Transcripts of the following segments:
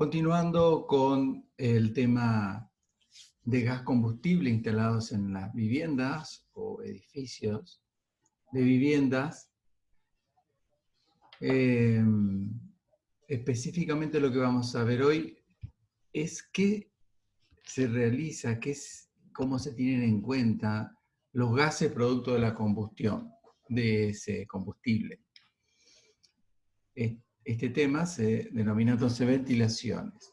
Continuando con el tema de gas combustible instalados en las viviendas o edificios de viviendas, específicamente lo que vamos a ver hoy es qué se realiza, cómo se tienen en cuenta los gases producto de la combustión de ese combustible. Este tema se denomina entonces ventilaciones.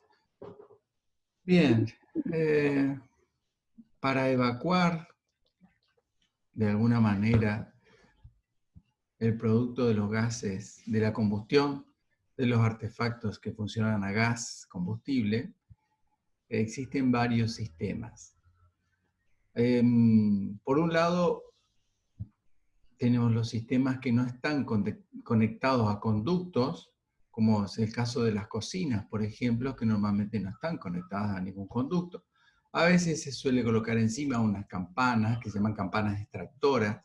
Bien, para evacuar de alguna manera el producto de los gases de la combustión de los artefactos que funcionan a gas combustible, existen varios sistemas. Por un lado, tenemos los sistemas que no están conectados a conductos, como es el caso de las cocinas, por ejemplo, que normalmente no están conectadas a ningún conducto. A veces se suele colocar encima unas campanas, que se llaman campanas extractoras,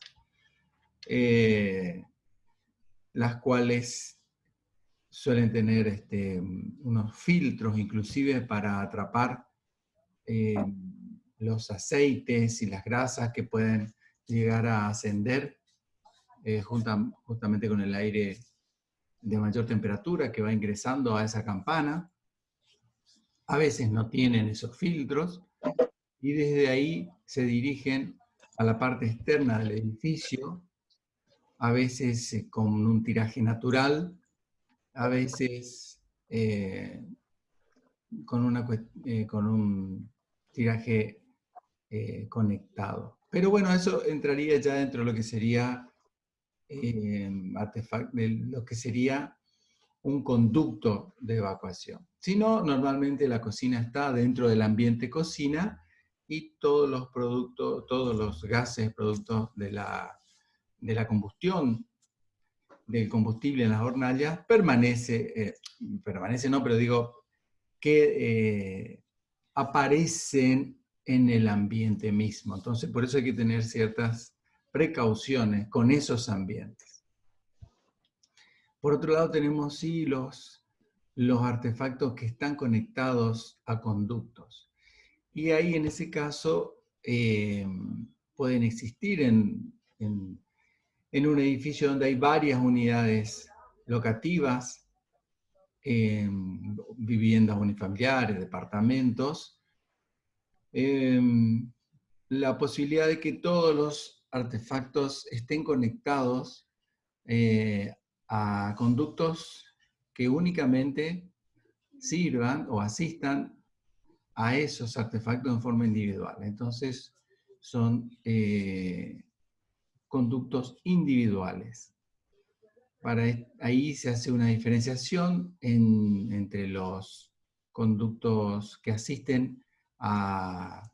las cuales suelen tener unos filtros, inclusive para atrapar los aceites y las grasas que pueden llegar a ascender justamente con el aire de mayor temperatura que va ingresando a esa campana. A veces no tienen esos filtros y desde ahí se dirigen a la parte externa del edificio, a veces con un tiraje natural, a veces con un tiraje conectado. Pero bueno, eso entraría ya dentro de lo que sería lo que sería un conducto de evacuación. Si no, normalmente la cocina está dentro del ambiente cocina y todos los productos, todos los gases productos de la combustión del combustible en las hornallas permanece no, pero digo que aparecen en el ambiente mismo. Entonces, por eso hay que tener ciertas precauciones con esos ambientes. Por otro lado, tenemos sí los artefactos que están conectados a conductos. Y ahí, en ese caso, pueden existir en un edificio donde hay varias unidades locativas, viviendas unifamiliares, departamentos, la posibilidad de que todos los artefactos estén conectados a conductos que únicamente sirvan o asistan a esos artefactos en forma individual. Entonces, son conductos individuales. Ahí se hace una diferenciación entre los conductos que asisten a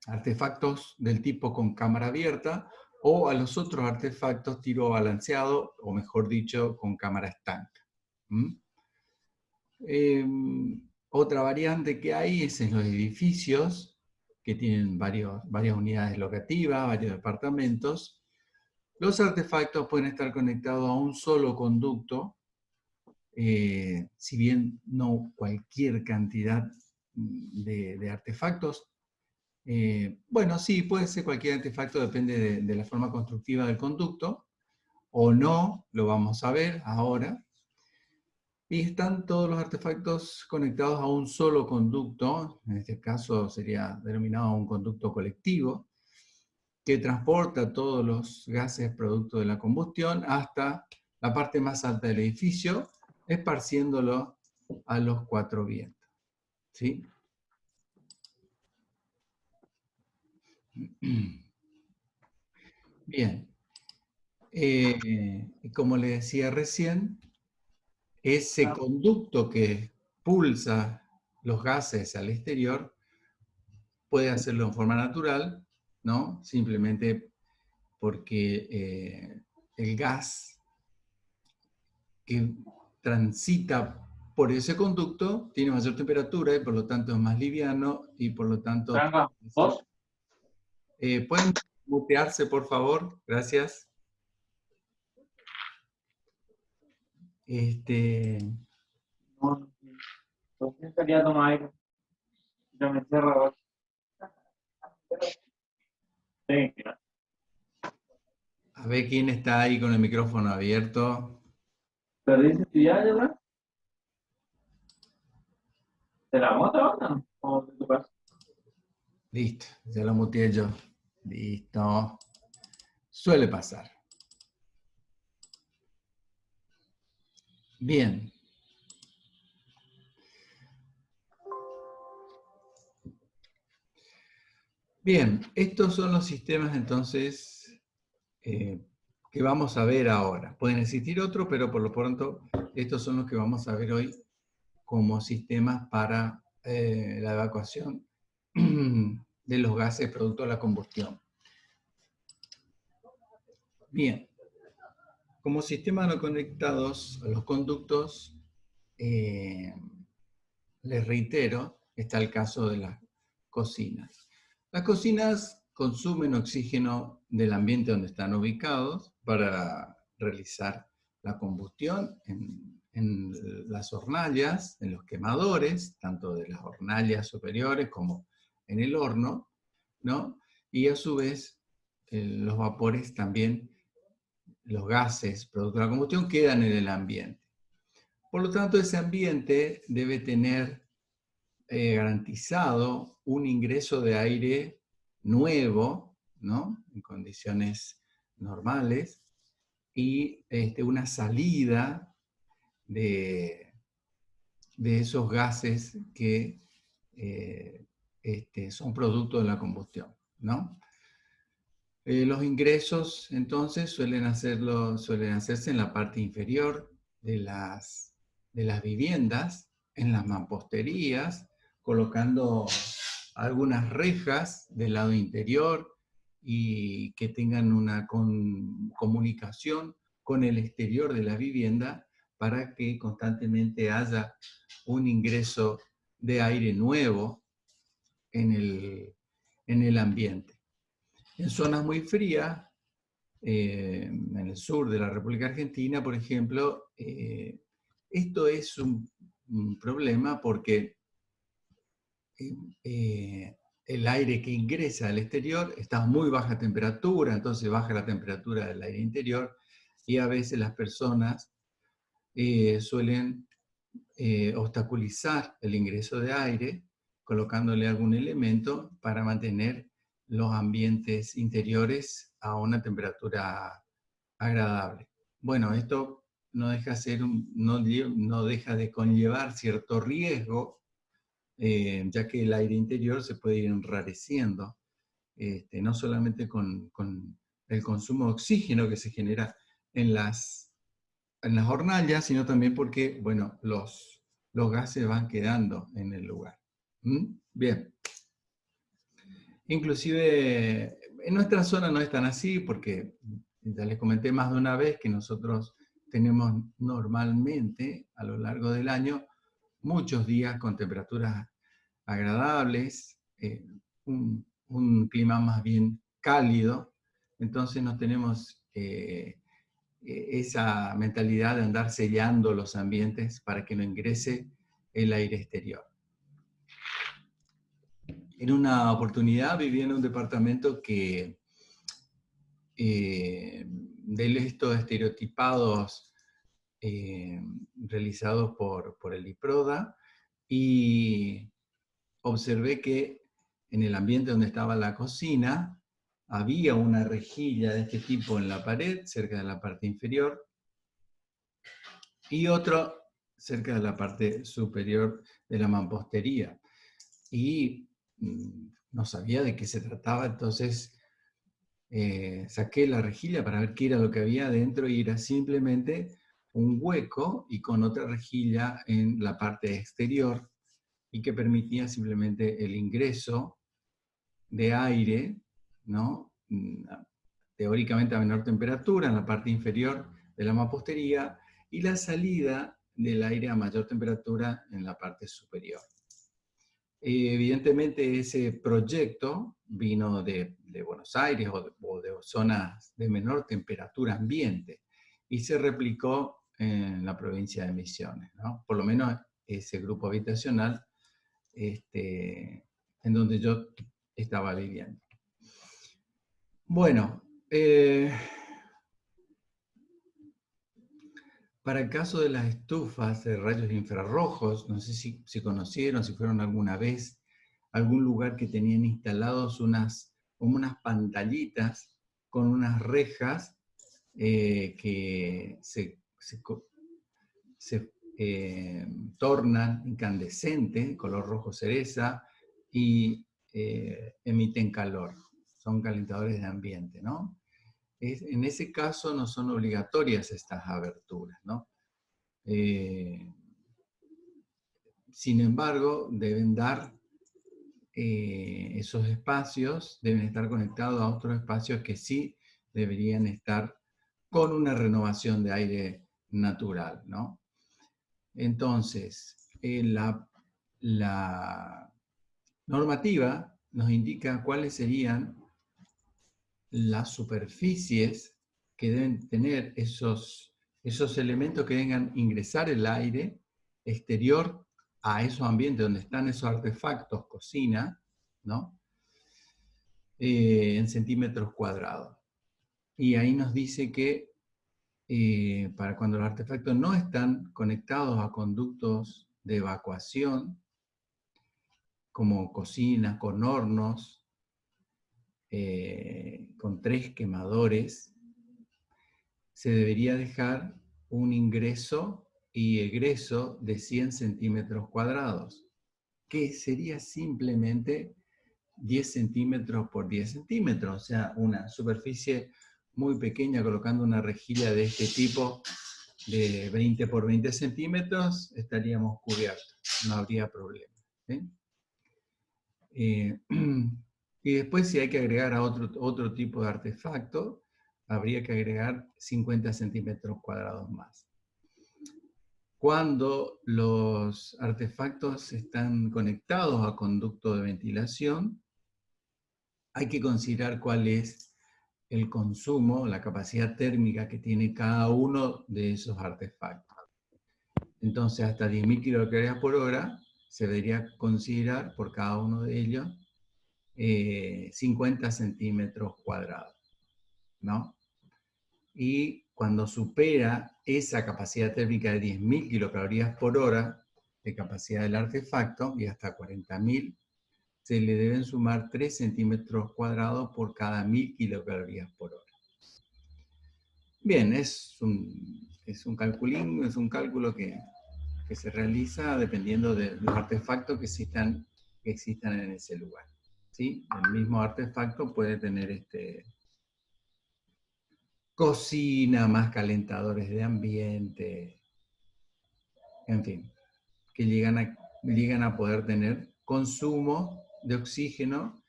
artefactos del tipo con cámara abierta o a los otros artefactos tiro balanceado, o mejor dicho, con cámara estanca. Otra variante que hay es en los edificios, que tienen varias unidades locativas, varios departamentos. Los artefactos pueden estar conectados a un solo conducto, si bien no cualquier cantidad de artefactos. Bueno, sí, puede ser cualquier artefacto, depende de la forma constructiva del conducto, o no, lo vamos a ver ahora. Y están todos los artefactos conectados a un solo conducto, en este caso sería denominado un conducto colectivo, que transporta todos los gases producto de la combustión hasta la parte más alta del edificio, esparciéndolo a los cuatro vientos. ¿Sí? Bien. Como le decía recién, ese conducto que expulsa los gases al exterior puede hacerlo en forma natural, ¿no? Simplemente porque el gas que transita por ese conducto tiene mayor temperatura y por lo tanto es más liviano y por lo tanto... ¿pueden mutearse, por favor? Gracias. quería tomar aire. Yo me encierro. Venga. A ver quién está ahí con el micrófono abierto. ¿Pero dices que ya, ya? ¿De la moto o no? ¿O de tu casa? Listo, ya lo muteé yo. Listo. Suele pasar. Bien. Bien, estos son los sistemas entonces que vamos a ver ahora. Pueden existir otros, pero por lo pronto estos son los que vamos a ver hoy como sistemas para la evacuación de los gases producto de la combustión. Bien, como sistemas no conectados a los conductos, les reitero, está el caso de las cocinas. Las cocinas consumen oxígeno del ambiente donde están ubicados para realizar la combustión en las hornallas, en los quemadores, tanto de las hornallas superiores como en el horno, ¿no? Y a su vez, los vapores también, los gases producto de la combustión, quedan en el ambiente. Por lo tanto, ese ambiente debe tener garantizado un ingreso de aire nuevo, ¿no? En condiciones normales, y una salida de esos gases que son producto de la combustión, ¿no? Los ingresos, entonces, suelen hacerse en la parte inferior de las viviendas, en las mamposterías, colocando algunas rejas del lado interior y que tengan una comunicación con el exterior de la vivienda para que constantemente haya un ingreso de aire nuevo en el ambiente. En zonas muy frías, en el sur de la República Argentina, por ejemplo, esto es un problema porque el aire que ingresa al exterior está a muy baja temperatura, entonces baja la temperatura del aire interior y a veces las personas suelen obstaculizar el ingreso de aire colocándole algún elemento para mantener los ambientes interiores a una temperatura agradable. Bueno, esto no deja, no deja de conllevar cierto riesgo, ya que el aire interior se puede ir enrareciendo, no solamente con el consumo de oxígeno que se genera en las hornallas, sino también porque, bueno, los gases van quedando en el lugar. Bien. Inclusive en nuestra zona no es tan así, porque ya les comenté más de una vez que nosotros tenemos normalmente a lo largo del año muchos días con temperaturas agradables, un clima más bien cálido, entonces no tenemos esa mentalidad de andar sellando los ambientes para que no ingrese el aire exterior. En una oportunidad viví en un departamento que de estos estereotipados realizados por el IPRODA, y observé que en el ambiente donde estaba la cocina había una rejilla de este tipo en la pared, cerca de la parte inferior, y otro cerca de la parte superior de la mampostería. Y no sabía de qué se trataba, entonces saqué la rejilla para ver qué era lo que había adentro y era simplemente un hueco y con otra rejilla en la parte exterior y que permitía simplemente el ingreso de aire, ¿no? Teóricamente a menor temperatura en la parte inferior de la mampostería y la salida del aire a mayor temperatura en la parte superior. Evidentemente ese proyecto vino de Buenos Aires o de zonas de menor temperatura ambiente y se replicó en la provincia de Misiones, ¿no? Por lo menos ese grupo habitacional en donde yo estaba viviendo. Bueno, para el caso de las estufas de rayos infrarrojos, no sé si conocieron, si fueron alguna vez a algún lugar que tenían instalados como unas pantallitas con unas rejas que se tornan incandescentes, color rojo cereza, y emiten calor. Son calentadores de ambiente, ¿no? En ese caso no son obligatorias estas aberturas, ¿no? Sin embargo, deben dar esos espacios, deben estar conectados a otros espacios que sí deberían estar con una renovación de aire natural, ¿no? Entonces, la normativa nos indica cuáles serían las superficies que deben tener esos elementos que vengan a ingresar el aire exterior a esos ambientes donde están esos artefactos, cocina, ¿no? En centímetros cuadrados. Y ahí nos dice que para cuando los artefactos no están conectados a conductos de evacuación, como cocinas, con hornos, con 3 quemadores, se debería dejar un ingreso y egreso de 100 centímetros cuadrados, que sería simplemente 10 centímetros por 10 centímetros, o sea, una superficie muy pequeña, colocando una rejilla de este tipo de 20 por 20 centímetros, estaríamos cubiertos, no habría problema. ¿Sí? Y después, si hay que agregar a otro tipo de artefacto, habría que agregar 50 centímetros cuadrados más. Cuando los artefactos están conectados a conducto de ventilación, hay que considerar cuál es el consumo, la capacidad térmica que tiene cada uno de esos artefactos. Entonces, hasta 10.000 kilocalorías por hora se debería considerar por cada uno de ellos 50 centímetros cuadrados, ¿no? Y cuando supera esa capacidad térmica de 10.000 kilocalorías por hora de capacidad del artefacto y hasta 40.000, se le deben sumar 3 centímetros cuadrados por cada 1.000 kilocalorías por hora. Bien, es un cálculo que se realiza dependiendo de los artefactos que existan en ese lugar. ¿Sí? El mismo artefacto puede tener cocina, más calentadores de ambiente, en fin, que llegan a poder tener consumo de oxígeno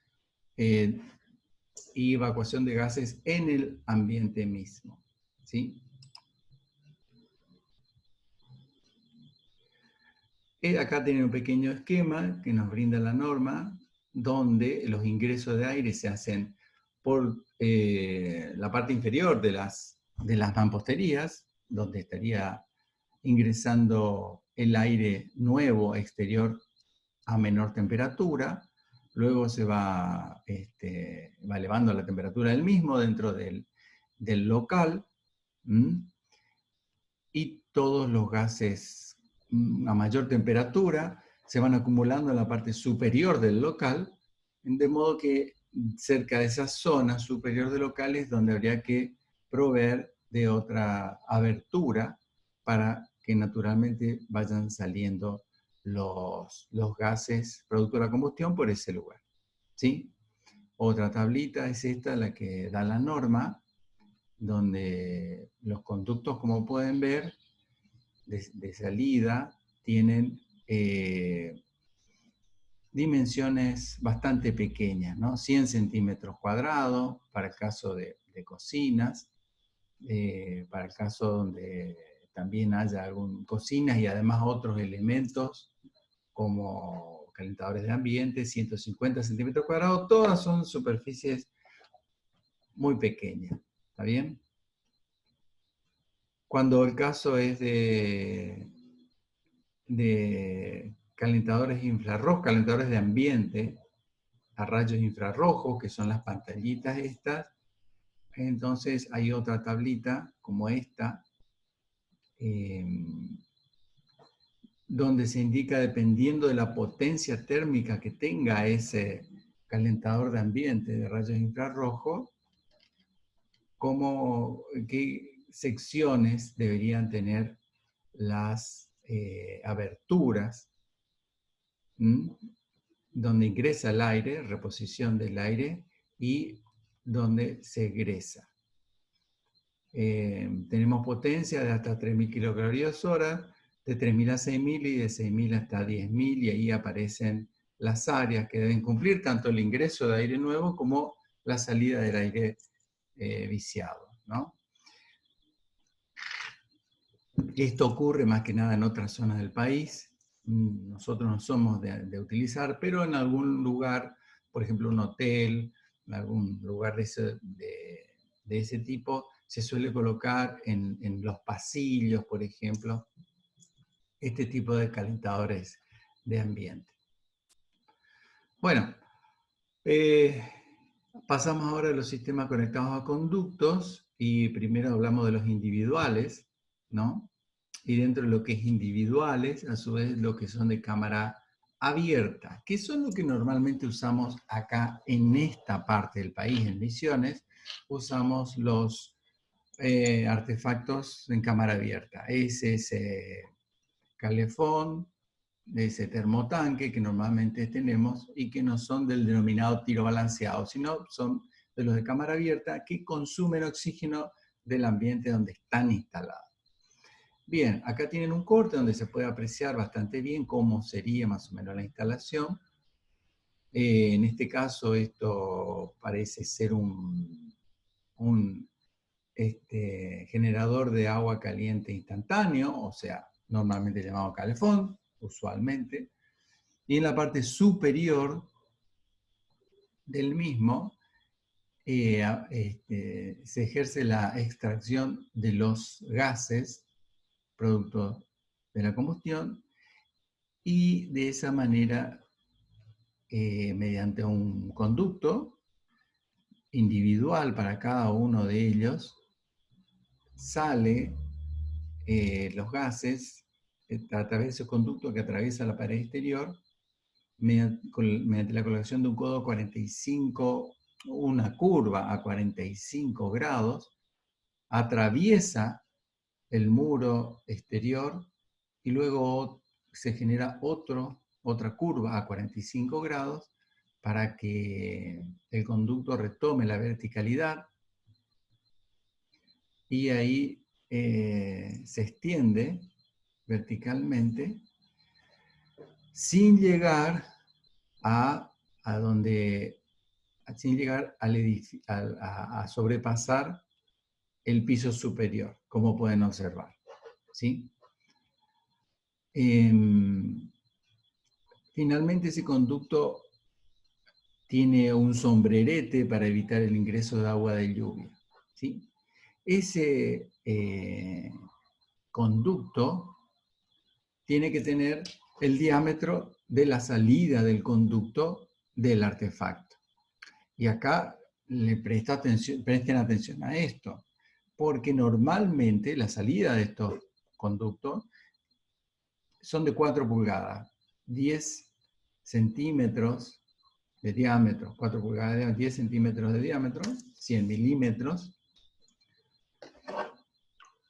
y evacuación de gases en el ambiente mismo. ¿Sí? Acá tiene un pequeño esquema que nos brinda la norma, donde los ingresos de aire se hacen por la parte inferior de las mamposterías, donde estaría ingresando el aire nuevo exterior a menor temperatura. Luego se va elevando la temperatura del mismo dentro del local. Y todos los gases a mayor temperatura se van acumulando en la parte superior del local, de modo que cerca de esa zona superior del local es donde habría que proveer de otra abertura para que naturalmente vayan saliendo los gases producto de la combustión por ese lugar. ¿Sí? Otra tablita es esta, la que da la norma, donde los conductos, como pueden ver, de salida tienen dimensiones bastante pequeñas, ¿no? 100 centímetros cuadrados para el caso de cocinas, para el caso donde también haya cocinas y además otros elementos como calentadores de ambiente, 150 centímetros cuadrados, todas son superficies muy pequeñas, ¿está bien? Cuando el caso es de de calentadores infrarrojos, calentadores de ambiente a rayos infrarrojos, que son las pantallitas estas. Entonces hay otra tablita como esta, donde se indica, dependiendo de la potencia térmica que tenga ese calentador de ambiente de rayos infrarrojos, qué secciones deberían tener las aberturas, donde ingresa el aire, reposición del aire, y donde se egresa. Tenemos potencia de hasta 3.000 kcal, de 3.000 a 6.000 y de 6.000 hasta 10.000, y ahí aparecen las áreas que deben cumplir, tanto el ingreso de aire nuevo como la salida del aire viciado, ¿no? Esto ocurre más que nada en otras zonas del país. Nosotros no somos de utilizar, pero en algún lugar, por ejemplo un hotel, en algún lugar de ese tipo, se suele colocar en los pasillos, por ejemplo, este tipo de calentadores de ambiente. Bueno, pasamos ahora a los sistemas conectados a conductos, y primero hablamos de los individuales, ¿no? Y dentro de lo que es individuales, a su vez lo que son de cámara abierta, que son lo que normalmente usamos acá en esta parte del país, en Misiones, usamos los artefactos en cámara abierta. Ese es calefón, ese termotanque que normalmente tenemos y que no son del denominado tiro balanceado, sino son de los de cámara abierta que consumen oxígeno del ambiente donde están instalados. Bien, acá tienen un corte donde se puede apreciar bastante bien cómo sería más o menos la instalación. En este caso esto parece ser un generador de agua caliente instantáneo, o sea, normalmente llamado calefón, usualmente. Y en la parte superior del mismo se ejerce la extracción de los gases producto de la combustión, y de esa manera, mediante un conducto individual para cada uno de ellos, sale los gases a través de ese conducto que atraviesa la pared exterior, mediante la colocación de un codo 45, una curva a 45 grados, atraviesa el muro exterior y luego se genera otra curva a 45 grados para que el conducto retome la verticalidad, y ahí se extiende verticalmente sin llegar sin llegar a sobrepasar el piso superior, como pueden observar, ¿sí? Finalmente, ese conducto tiene un sombrerete para evitar el ingreso de agua de lluvia, ¿sí? Ese conducto tiene que tener el diámetro de la salida del conducto del artefacto. Y acá presten atención a esto, porque normalmente la salida de estos conductos son de 4 pulgadas, 10 centímetros de diámetro, 4 pulgadas de diámetro, 10 centímetros de diámetro, 100 milímetros,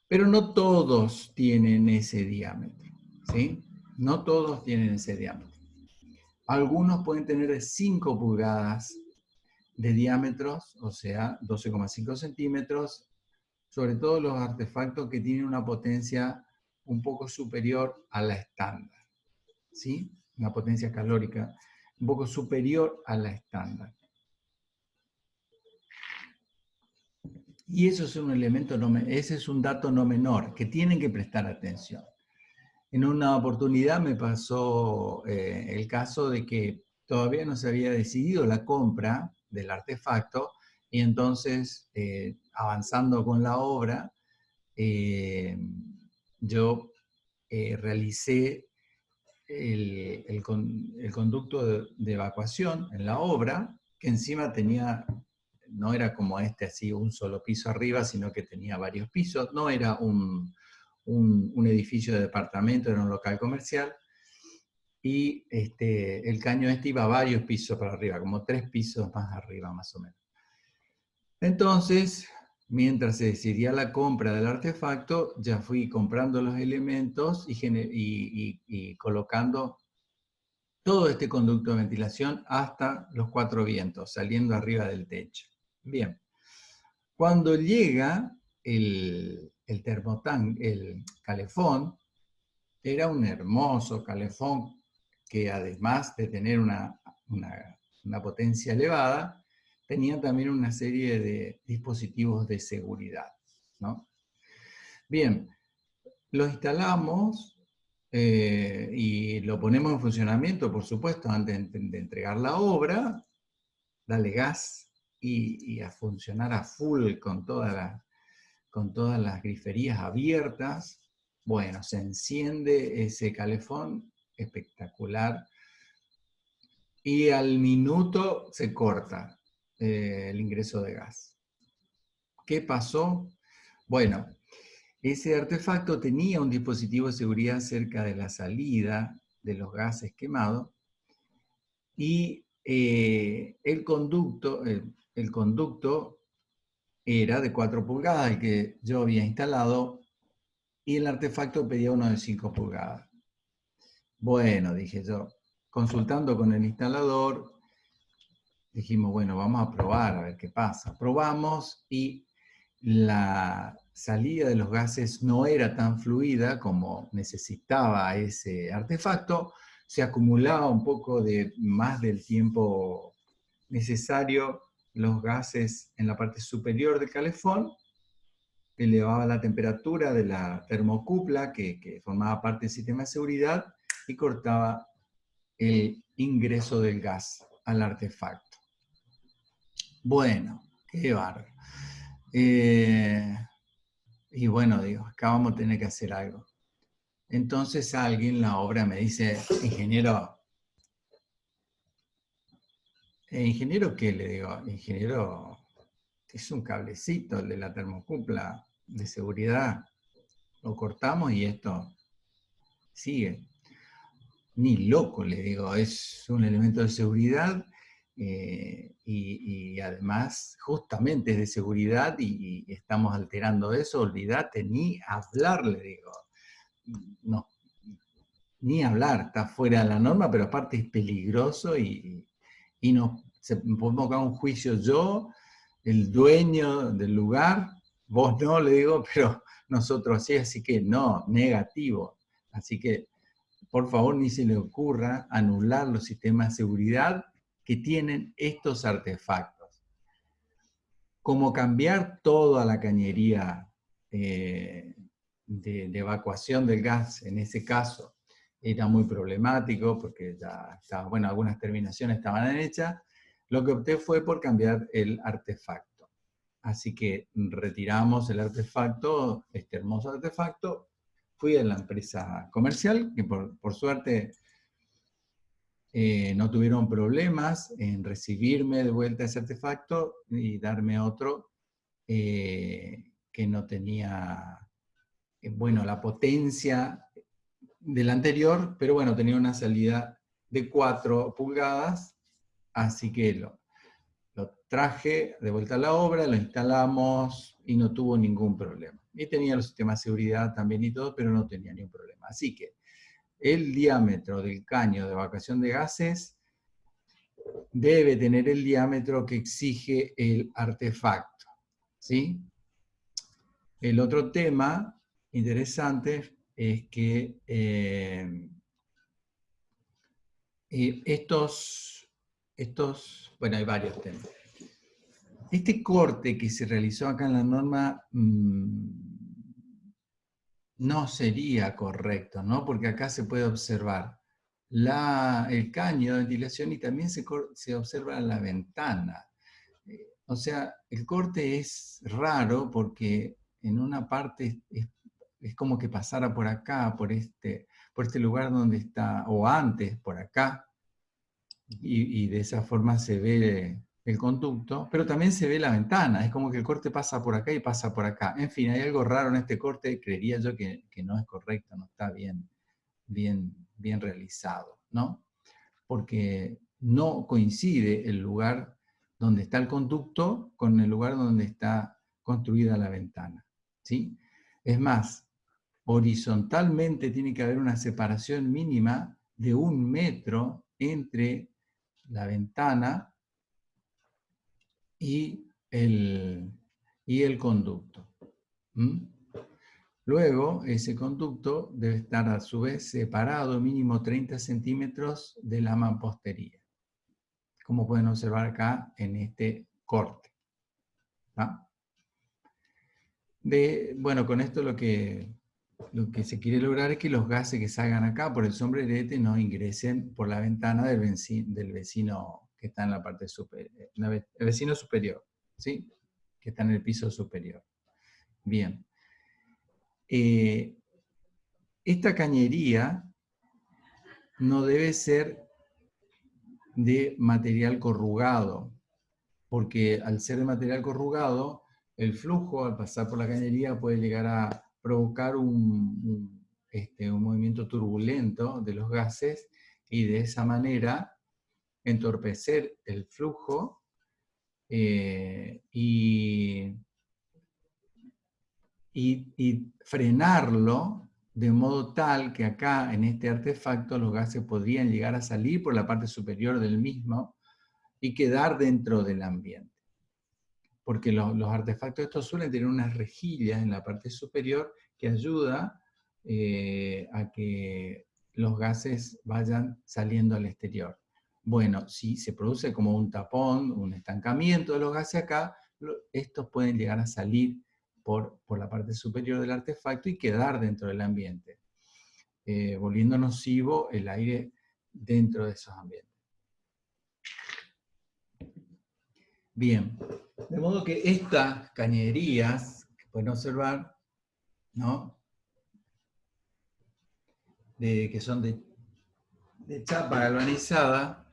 pero no todos tienen ese diámetro, ¿sí? No todos tienen ese diámetro. Algunos pueden tener 5 pulgadas de diámetros, o sea, 12,5 centímetros, sobre todo los artefactos que tienen una potencia un poco superior a la estándar, ¿sí? Una potencia calórica un poco superior a la estándar. Y eso es un elemento, ese es un dato no menor, que tienen que prestar atención. En una oportunidad me pasó el caso de que todavía no se había decidido la compra del artefacto, y entonces, avanzando con la obra, yo realicé el conducto de evacuación en la obra, que encima tenía, no era como este así un solo piso arriba, sino que tenía varios pisos, no era un edificio de departamento, era un local comercial, y el caño este iba varios pisos para arriba, como 3 pisos más arriba más o menos. Entonces, mientras se decidía la compra del artefacto, ya fui comprando los elementos y colocando todo este conducto de ventilación hasta los 4 vientos, saliendo arriba del techo. Bien, cuando llega el el calefón, era un hermoso calefón que además de tener una potencia elevada, tenía también una serie de dispositivos de seguridad, ¿no? Bien, lo instalamos y lo ponemos en funcionamiento, por supuesto, antes de entregar la obra, dale gas y a funcionar a full con todas las griferías abiertas. Bueno, se enciende ese calefón espectacular y al minuto se corta el ingreso de gas. ¿Qué pasó? Bueno, ese artefacto tenía un dispositivo de seguridad cerca de la salida de los gases quemados y el conducto era de 4 pulgadas, el que yo había instalado, y el artefacto pedía uno de 5 pulgadas. Bueno, dije yo, consultando con el instalador, dijimos, bueno, vamos a probar a ver qué pasa. Probamos y la salida de los gases no era tan fluida como necesitaba ese artefacto, se acumulaba un poco de más del tiempo necesario los gases en la parte superior del calefón, elevaba la temperatura de la termocupla que formaba parte del sistema de seguridad y cortaba el ingreso del gas al artefacto. Bueno, qué bárbaro. Y bueno, digo, acá vamos a tener que hacer algo. Entonces alguien en la obra me dice, ingeniero, ¿ingeniero qué? Le digo, ingeniero, es un cablecito el de la termocupla de seguridad. Lo cortamos y esto sigue. Ni loco, le digo, es un elemento de seguridad y además justamente es de seguridad y estamos alterando eso, olvídate, ni hablar, le digo. No, ni hablar, está fuera de la norma, pero aparte es peligroso y nos podemos dar un juicio yo, el dueño del lugar, vos no, le digo, pero nosotros sí, así que no, negativo. Así que, por favor, ni se le ocurra anular los sistemas de seguridad que tienen estos artefactos. Como cambiar toda la cañería de evacuación del gas, en ese caso, era muy problemático porque ya estaba, bueno, algunas terminaciones estaban hechas. Lo que opté fue por cambiar el artefacto. Así que retiramos el artefacto, este hermoso artefacto. Fui a la empresa comercial, que por suerte no tuvieron problemas en recibirme de vuelta ese artefacto y darme otro que no tenía, bueno, la potencia del anterior, pero bueno, tenía una salida de 4 pulgadas, así que lo traje de vuelta a la obra, lo instalamos y no tuvo ningún problema. Y tenía los sistemas de seguridad también y todo, pero no tenía ningún problema. Así que el diámetro del caño de evacuación de gases debe tener el diámetro que exige el artefacto, ¿sí? El otro tema interesante es que bueno, hay varios temas. Este corte que se realizó acá en la norma no sería correcto, ¿no? Porque acá se puede observar el caño de ventilación y también se observa la ventana. O sea, el corte es raro porque en una parte es como que pasara por acá, por este lugar donde está, o antes, por acá, y de esa forma se ve el conducto, pero también se ve la ventana, es como que el corte pasa por acá y pasa por acá. En fin, hay algo raro en este corte, creería yo que no es correcto, no está bien realizado, ¿no? Porque no coincide el lugar donde está el conducto con el lugar donde está construida la ventana, ¿sí? Es más, horizontalmente tiene que haber una separación mínima de 1 metro entre la ventana y el conducto. ¿Mm? Luego, ese conducto debe estar a su vez separado mínimo 30 centímetros de la mampostería, como pueden observar acá en este corte. ¿Ah? Bueno, con esto lo que se quiere lograr es que los gases que salgan acá por el sombrerete no ingresen por la ventana del vecino que está en la parte superior, el vecino superior, ¿sí? Que está en el piso superior. Bien. Esta cañería no debe ser de material corrugado, porque al ser de material corrugado, el flujo al pasar por la cañería puede llegar a provocar un movimiento turbulento de los gases y de esa manera entorpecer el flujo y frenarlo de modo tal que acá en este artefacto los gases podrían llegar a salir por la parte superior del mismo y quedar dentro del ambiente. Porque los artefactos estos suelen tener unas rejillas en la parte superior que ayuda a que los gases vayan saliendo al exterior. Bueno, si se produce como un tapón, un estancamiento de los gases acá, estos pueden llegar a salir por la parte superior del artefacto y quedar dentro del ambiente, volviendo nocivo el aire dentro de esos ambientes. Bien, de modo que estas cañerías, que pueden observar, ¿no? Que son de chapa galvanizada,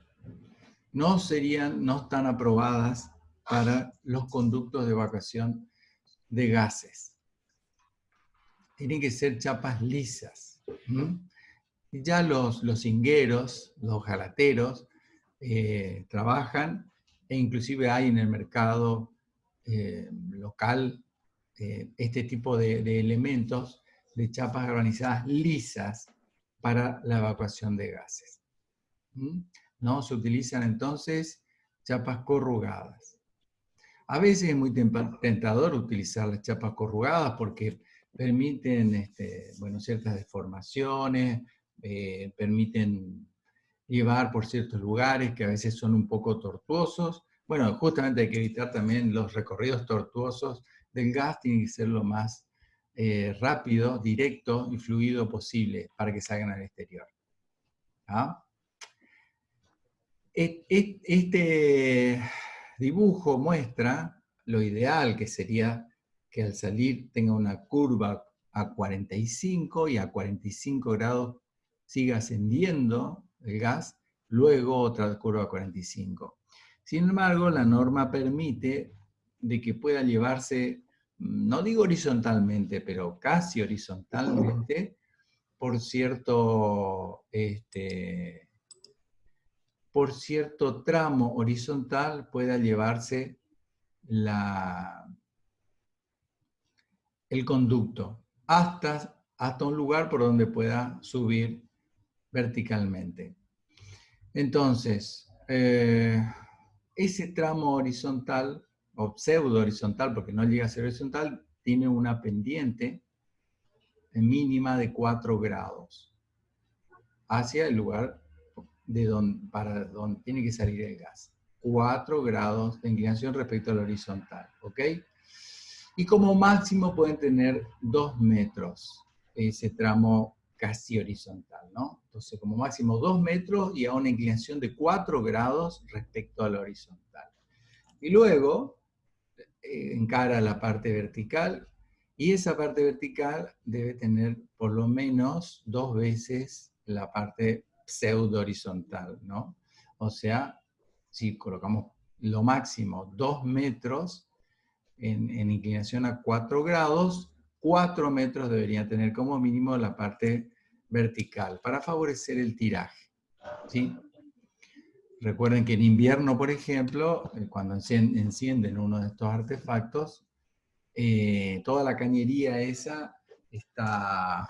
no están aprobadas para los conductos de evacuación de gases. Tienen que ser chapas lisas. Y ya los ingueros, los jalateros, trabajan, e inclusive hay en el mercado local este tipo de elementos de chapas galvanizadas lisas para la evacuación de gases. ¿No? Se utilizan entonces chapas corrugadas. A veces es muy tentador utilizar las chapas corrugadas porque permiten ciertas deformaciones, permiten llevar por ciertos lugares que a veces son un poco tortuosos. Bueno, justamente hay que evitar también los recorridos tortuosos del gas, tiene que ser lo más rápido, directo y fluido posible para que salgan al exterior. ¿Ah? Este dibujo muestra lo ideal, que sería que al salir tenga una curva a 45 y a 45 grados siga ascendiendo el gas, luego otra curva a 45. Sin embargo, la norma permite de que pueda llevarse, no digo horizontalmente, pero casi horizontalmente, por cierto tramo horizontal pueda llevarse el conducto hasta un lugar por donde pueda subir verticalmente. Entonces, ese tramo horizontal, o pseudo horizontal, porque no llega a ser horizontal, tiene una pendiente mínima de 4 grados hacia el lugar para donde tiene que salir el gas. 4 grados de inclinación respecto al horizontal, ¿ok? Y como máximo pueden tener 2 metros ese tramo casi horizontal, ¿no? Entonces, como máximo 2 metros y a una inclinación de 4 grados respecto al horizontal. Y luego, encara la parte vertical Y esa parte vertical debe tener por lo menos 2 veces la parte pseudo horizontal, ¿no? O sea, si colocamos lo máximo 2 metros en inclinación a 4 grados, 4 metros debería tener como mínimo la parte vertical para favorecer el tiraje, ¿sí? Recuerden que en invierno, por ejemplo, cuando encienden uno de estos artefactos, toda la cañería esa está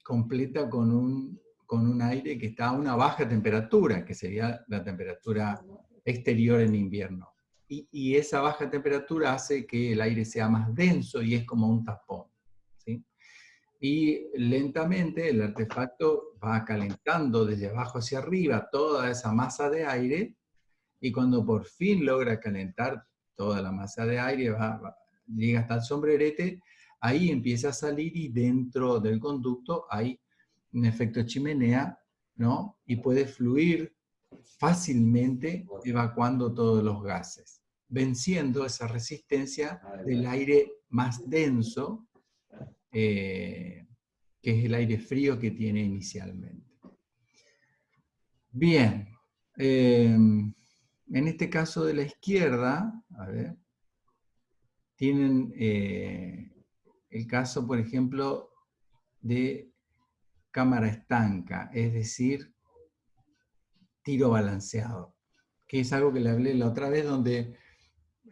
completa con un aire que está a una baja temperatura, que sería la temperatura exterior en invierno. Y esa baja temperatura hace que el aire sea más denso y es como un tapón, ¿sí? Y lentamente el artefacto va calentando desde abajo hacia arriba toda esa masa de aire, y cuando por fin logra calentar toda la masa de aire, llega hasta el sombrerete, ahí empieza a salir y dentro del conducto hay un efecto chimenea, ¿no? Y puede fluir fácilmente evacuando todos los gases, venciendo esa resistencia del aire más denso, que es el aire frío que tiene inicialmente. Bien, en este caso de la izquierda, a ver, tienen el caso, por ejemplo, de cámara estanca, es decir, tiro balanceado, que es algo que le hablé la otra vez, donde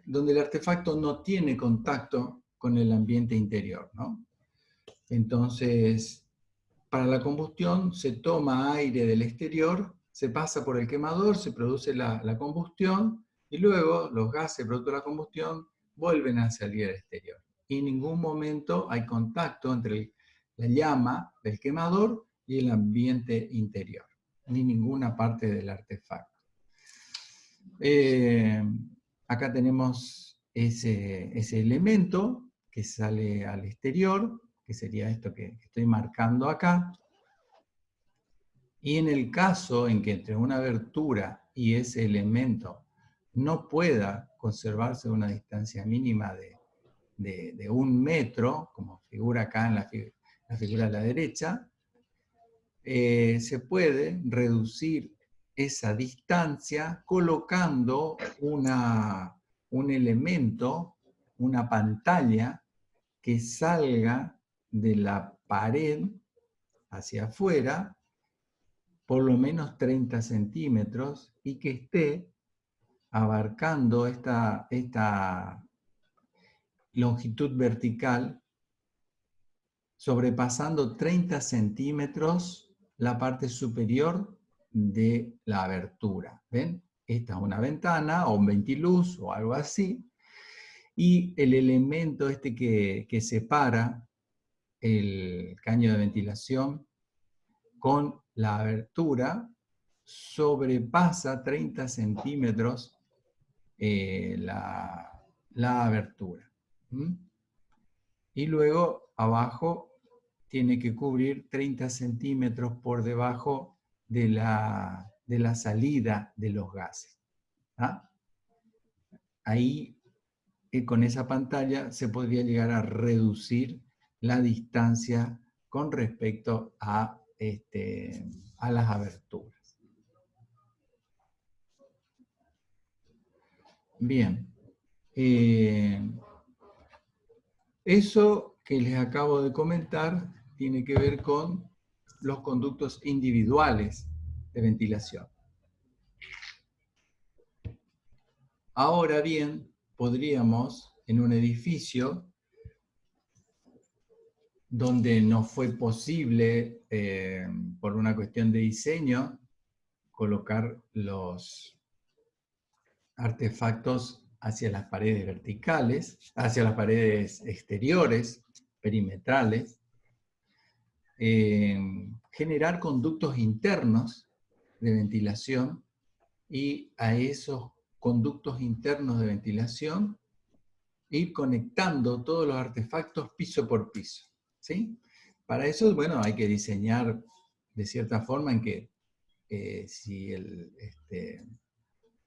el artefacto no tiene contacto con el ambiente interior, ¿no? Entonces, para la combustión se toma aire del exterior, se pasa por el quemador, se produce la combustión y luego los gases producto de la combustión vuelven a salir al exterior. Y en ningún momento hay contacto entre la llama del quemador y el ambiente interior, ni ninguna parte del artefacto. Acá tenemos ese elemento que sale al exterior, que sería esto que estoy marcando acá. Y en el caso en que entre una abertura y ese elemento no pueda conservarse una distancia mínima de 1 metro, como figura acá en la figura de la derecha, se puede reducir esa distancia colocando un elemento, una pantalla que salga de la pared hacia afuera por lo menos 30 centímetros y que esté abarcando esta longitud vertical, sobrepasando 30 centímetros la parte superior de la abertura. ¿Ven? Esta es una ventana o un ventiluz o algo así. Y el elemento este que separa el caño de ventilación con la abertura sobrepasa 30 centímetros la abertura. ¿Mm? Y luego abajo tiene que cubrir 30 centímetros por debajo de la salida de los gases. ¿Ah? Ahí, con esa pantalla, se podría llegar a reducir la distancia con respecto a las aberturas. Bien. Eso que les acabo de comentar tiene que ver con los conductos individuales de ventilación. Ahora bien, podríamos, en un edificio donde no fue posible, por una cuestión de diseño, colocar los artefactos hacia las paredes verticales, hacia las paredes exteriores, perimetrales, generar conductos internos de ventilación y a esos conductos internos de ventilación ir conectando todos los artefactos piso por piso, ¿sí? Para eso, bueno, hay que diseñar de cierta forma en que si el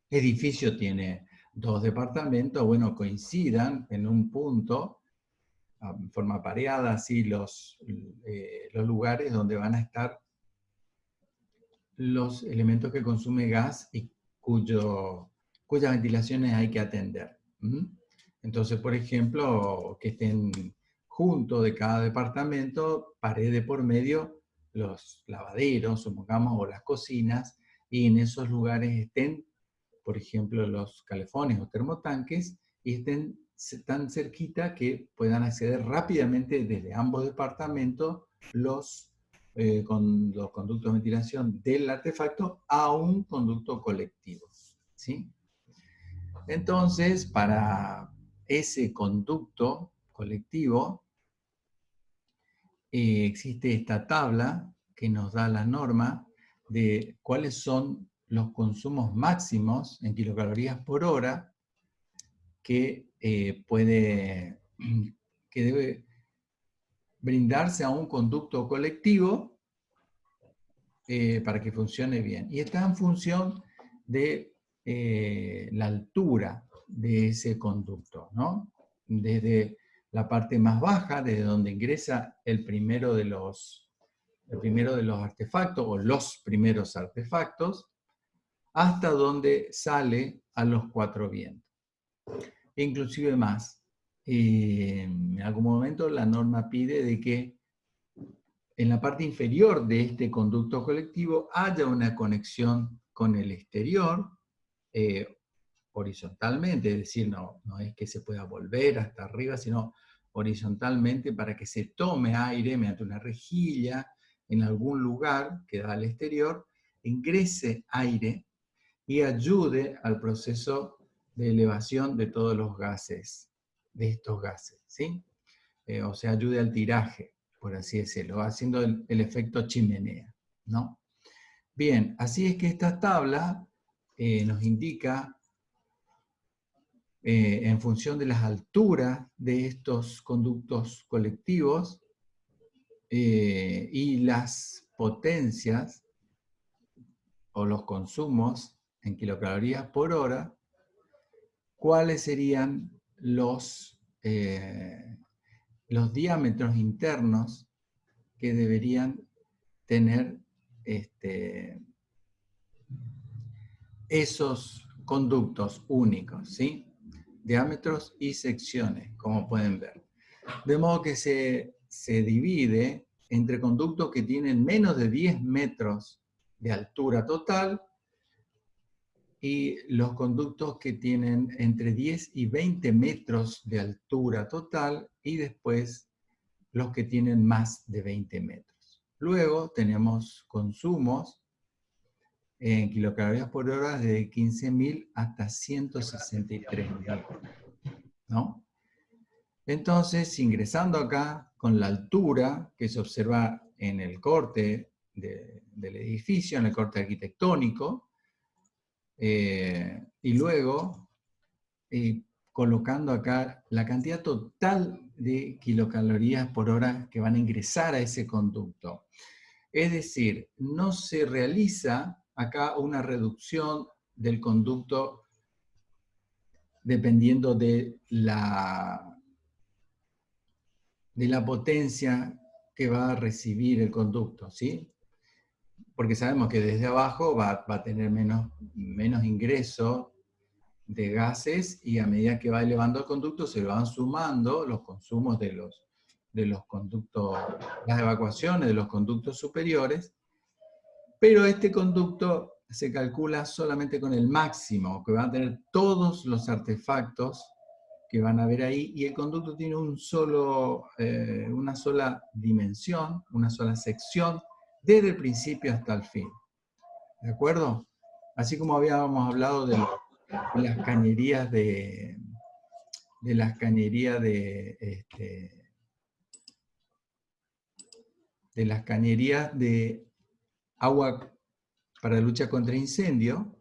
edificio tiene dos departamentos, bueno, coincidan en un punto, en forma pareada, así los lugares donde van a estar los elementos que consume gas y cuyas ventilaciones hay que atender. Entonces, por ejemplo, que estén junto de cada departamento, pared de por medio, los lavaderos, supongamos, o las cocinas, y en esos lugares estén, por ejemplo, los calefones o termotanques, y estén tan cerquita que puedan acceder rápidamente desde ambos departamentos con los conductos de ventilación del artefacto a un conducto colectivo, ¿sí? Entonces, para ese conducto colectivo, existe esta tabla que nos da la norma de cuáles son los consumos máximos en kilocalorías por hora que debe brindarse a un conducto colectivo para que funcione bien. Y está en función de la altura de ese conducto, ¿no? Desde la parte más baja, desde donde ingresa el primero de los artefactos o los primeros artefactos, hasta donde sale a los cuatro vientos. E inclusive más. En algún momento la norma pide de que en la parte inferior de este conducto colectivo haya una conexión con el exterior, horizontalmente, es decir, no es que se pueda volver hasta arriba, sino horizontalmente para que se tome aire mediante una rejilla en algún lugar que da al exterior, ingrese aire y ayude al proceso de elevación de todos los gases, de estos gases, ¿sí? O sea, ayude al tiraje, por así decirlo, haciendo el efecto chimenea, ¿no? Bien, así es que esta tabla nos indica, en función de las alturas de estos conductos colectivos y las potencias o los consumos en kilocalorías por hora, cuáles serían los diámetros internos que deberían tener esos conductos únicos, ¿sí? Diámetros y secciones, como pueden ver. De modo que se divide entre conductos que tienen menos de 10 metros de altura total y los conductos que tienen entre 10 y 20 metros de altura total y después los que tienen más de 20 metros. Luego tenemos consumos en kilocalorías por hora de 15.000 hasta 163.000, ¿no? Entonces, ingresando acá con la altura que se observa en el corte del edificio, en el corte arquitectónico, y luego colocando acá la cantidad total de kilocalorías por hora que van a ingresar a ese conducto. Es decir, no se realiza acá una reducción del conducto dependiendo de la potencia que va a recibir el conducto, ¿sí? Porque sabemos que desde abajo va a tener menos ingreso de gases y a medida que va elevando el conducto se van sumando los consumos de los conductos, las evacuaciones de los conductos superiores, pero este conducto se calcula solamente con el máximo, que van a tener todos los artefactos que van a ver ahí, y el conducto tiene una sola dimensión, una sola sección, desde el principio hasta el fin. ¿De acuerdo? Así como habíamos hablado de las cañerías de agua para lucha contra incendio,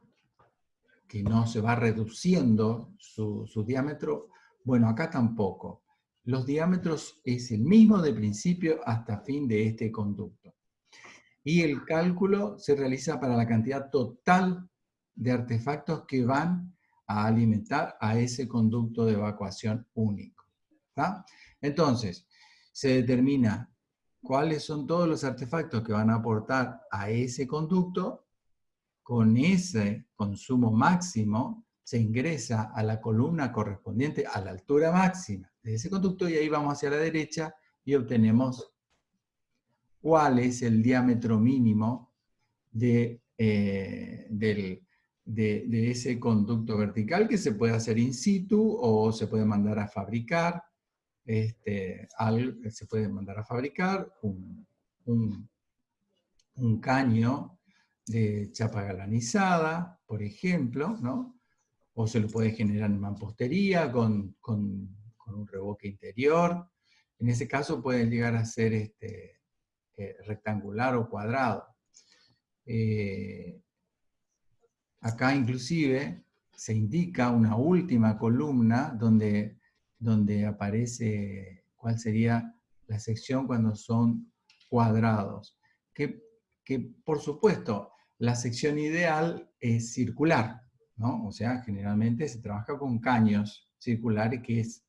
que no se va reduciendo su diámetro. Bueno, acá tampoco. Los diámetros es el mismo de principio hasta fin de este conducto. Y el cálculo se realiza para la cantidad total de artefactos que van a alimentar a ese conducto de evacuación único. ¿Está? Entonces, se determina cuáles son todos los artefactos que van a aportar a ese conducto. Con ese consumo máximo se ingresa a la columna correspondiente a la altura máxima de ese conducto y ahí vamos hacia la derecha y obtenemos cuál es el diámetro mínimo de ese conducto vertical, que se puede hacer in situ o se puede mandar a fabricar. Se puede mandar a fabricar un caño de chapa galvanizada, por ejemplo, ¿no? O se lo puede generar en mampostería con un revoque interior. En ese caso pueden llegar a ser rectangular o cuadrado. Acá inclusive se indica una última columna donde aparece cuál sería la sección cuando son cuadrados. Que por supuesto, la sección ideal es circular, ¿no? O sea, generalmente se trabaja con caños circulares, que es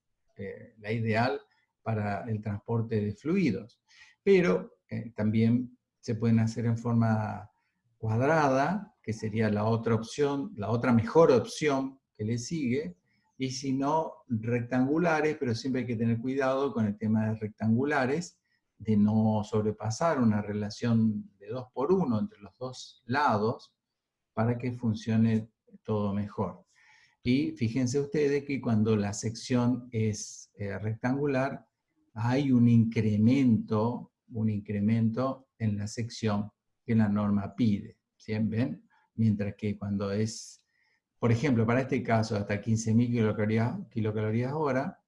la ideal para el transporte de fluidos. Pero también se pueden hacer en forma cuadrada, que sería la otra opción, la otra mejor opción que le sigue, y si no, rectangulares, pero siempre hay que tener cuidado con el tema de rectangulares, de no sobrepasar una relación de 2:1 entre los dos lados para que funcione todo mejor. Y fíjense ustedes que cuando la sección es rectangular, hay un incremento en la sección que la norma pide. ¿Sí? ¿Ven? Mientras que cuando es, por ejemplo, para este caso, hasta 15.000 kilocalorías hora,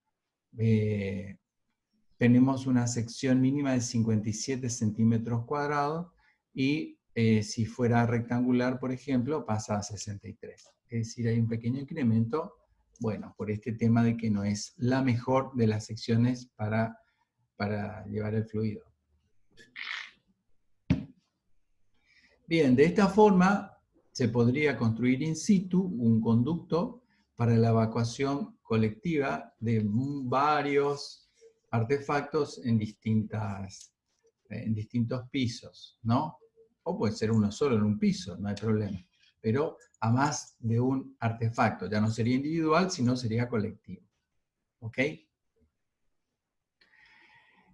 tenemos una sección mínima de 57 centímetros cuadrados y si fuera rectangular, por ejemplo, pasa a 63. Es decir, hay un pequeño incremento, bueno, por este tema de que no es la mejor de las secciones para llevar el fluido. Bien, de esta forma se podría construir in situ un conducto para la evacuación colectiva de varios artefactos en distintos pisos, ¿no? O puede ser uno solo en un piso, no hay problema. Pero a más de un artefacto, ya no sería individual, sino sería colectivo. ¿Ok?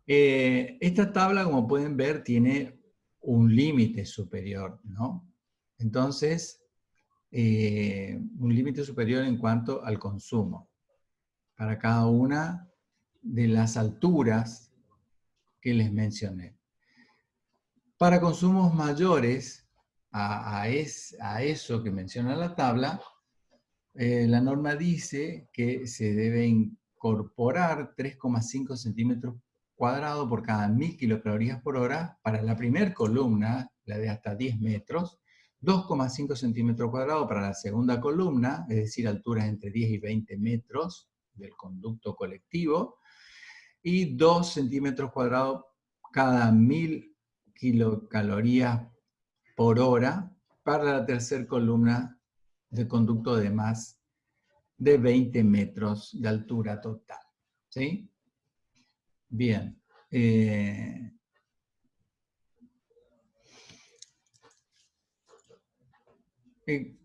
Esta tabla, como pueden ver, tiene un límite superior, ¿no? Entonces, un límite superior en cuanto al consumo para cada una de las alturas que les mencioné. Para consumos mayores a eso que menciona la tabla, la norma dice que se debe incorporar 3,5 centímetros cuadrados por cada 1000 kilocalorías por hora para la primera columna, la de hasta 10 metros, 2,5 centímetros cuadrados para la segunda columna, es decir, alturas entre 10 y 20 metros del conducto colectivo, y 2 centímetros cuadrados cada 1000 kilocalorías por hora para la tercera columna de conducto de más de 20 metros de altura total. ¿Sí? Bien.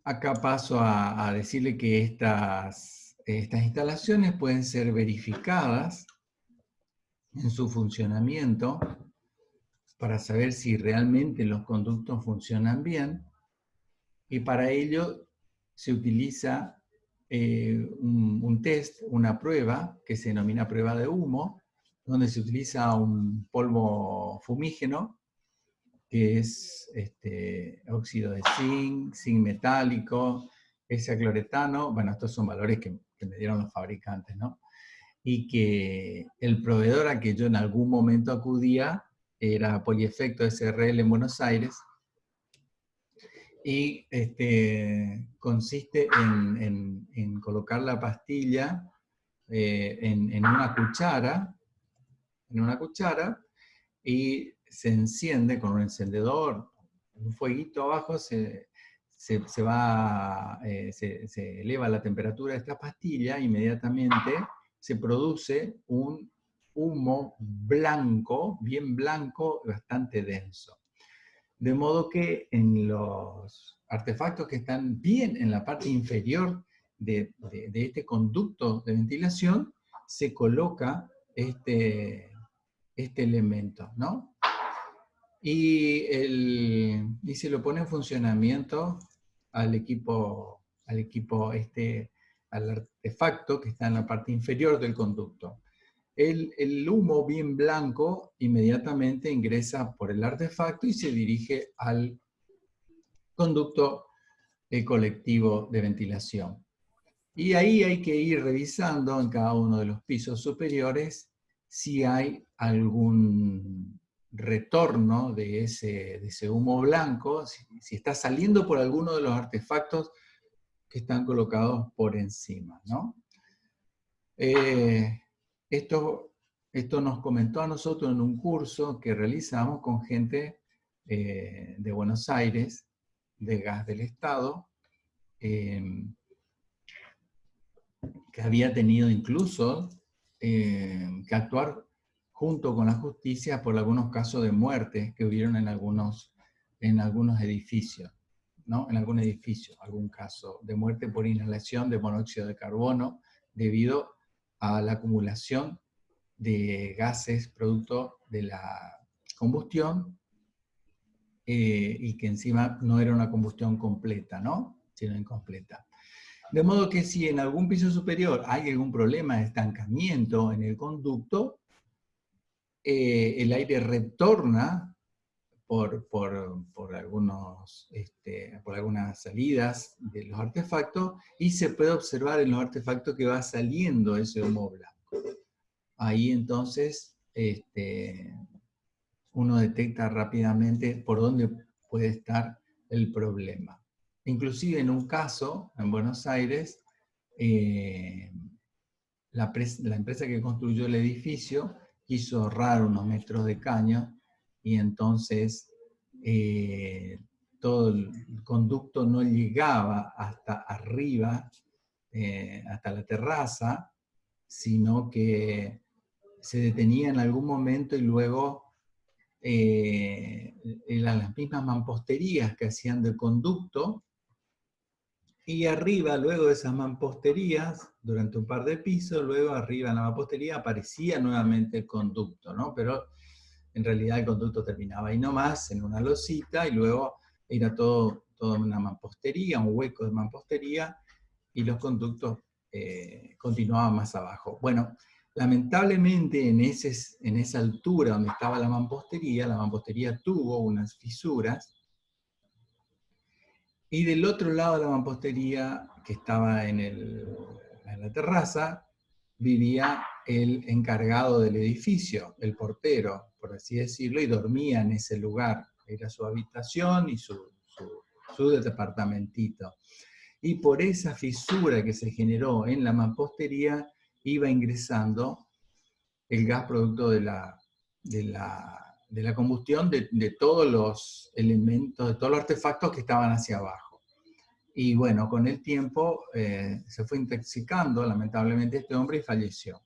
Acá paso a decirle que estas instalaciones pueden ser verificadas en su funcionamiento para saber si realmente los conductos funcionan bien, y para ello se utiliza un test, una prueba que se denomina prueba de humo, donde se utiliza un polvo fumígeno, que es óxido de zinc, zinc metálico, hexacloretano. Bueno, estos son valores que me dieron los fabricantes, ¿no? Y que el proveedor a que yo en algún momento acudía era Poliefecto SRL en Buenos Aires, y consiste en colocar la pastilla en una cuchara, y se enciende con un encendedor, un fueguito abajo, se se eleva la temperatura de esta pastilla, inmediatamente se produce un humo blanco, bien blanco, bastante denso. De modo que en los artefactos que están bien en la parte inferior de este conducto de ventilación, se coloca este elemento, ¿no? Y se lo pone en funcionamiento al al artefacto que está en la parte inferior del conducto. El humo bien blanco inmediatamente ingresa por el artefacto y se dirige al conducto colectivo de ventilación. Y ahí hay que ir revisando en cada uno de los pisos superiores si hay algún retorno de ese humo blanco, si está saliendo por alguno de los artefactos que están colocados por encima, ¿no? Esto nos comentó a nosotros en un curso que realizamos con gente de Buenos Aires, de Gas del Estado, que había tenido incluso que actuar junto con la justicia por algunos casos de muerte que hubieron en algunos edificios, ¿no? En algún edificio, algún caso de muerte por inhalación de monóxido de carbono debido a la acumulación de gases producto de la combustión y que encima no era una combustión completa, ¿no? Sino incompleta. De modo que si en algún piso superior hay algún problema de estancamiento en el conducto, el aire retorna por algunas salidas de los artefactos y se puede observar en los artefactos que va saliendo ese humo blanco. Ahí entonces uno detecta rápidamente por dónde puede estar el problema. Inclusive en un caso, en Buenos Aires, la empresa que construyó el edificio quiso ahorrar unos metros de caño y entonces todo el conducto no llegaba hasta arriba, hasta la terraza, sino que se detenía en algún momento y luego eran las mismas mamposterías que hacían del conducto, y arriba, luego de esas mamposterías, durante un par de pisos, luego arriba en la mampostería aparecía nuevamente el conducto, ¿no? Pero en realidad el conducto terminaba ahí nomás, en una losita, y luego era toda una mampostería, un hueco de mampostería, y los conductos continuaban más abajo. Bueno, lamentablemente en esa altura donde estaba la mampostería tuvo unas fisuras, y del otro lado de la mampostería, que estaba en la terraza, vivía el encargado del edificio, el portero, por así decirlo, y dormía en ese lugar. Era su habitación y su departamentito. Y por esa fisura que se generó en la mampostería, iba ingresando el gas producto de la combustión de todos los elementos, de todos los artefactos que estaban hacia abajo. Y bueno, con el tiempo se fue intoxicando lamentablemente este hombre y falleció.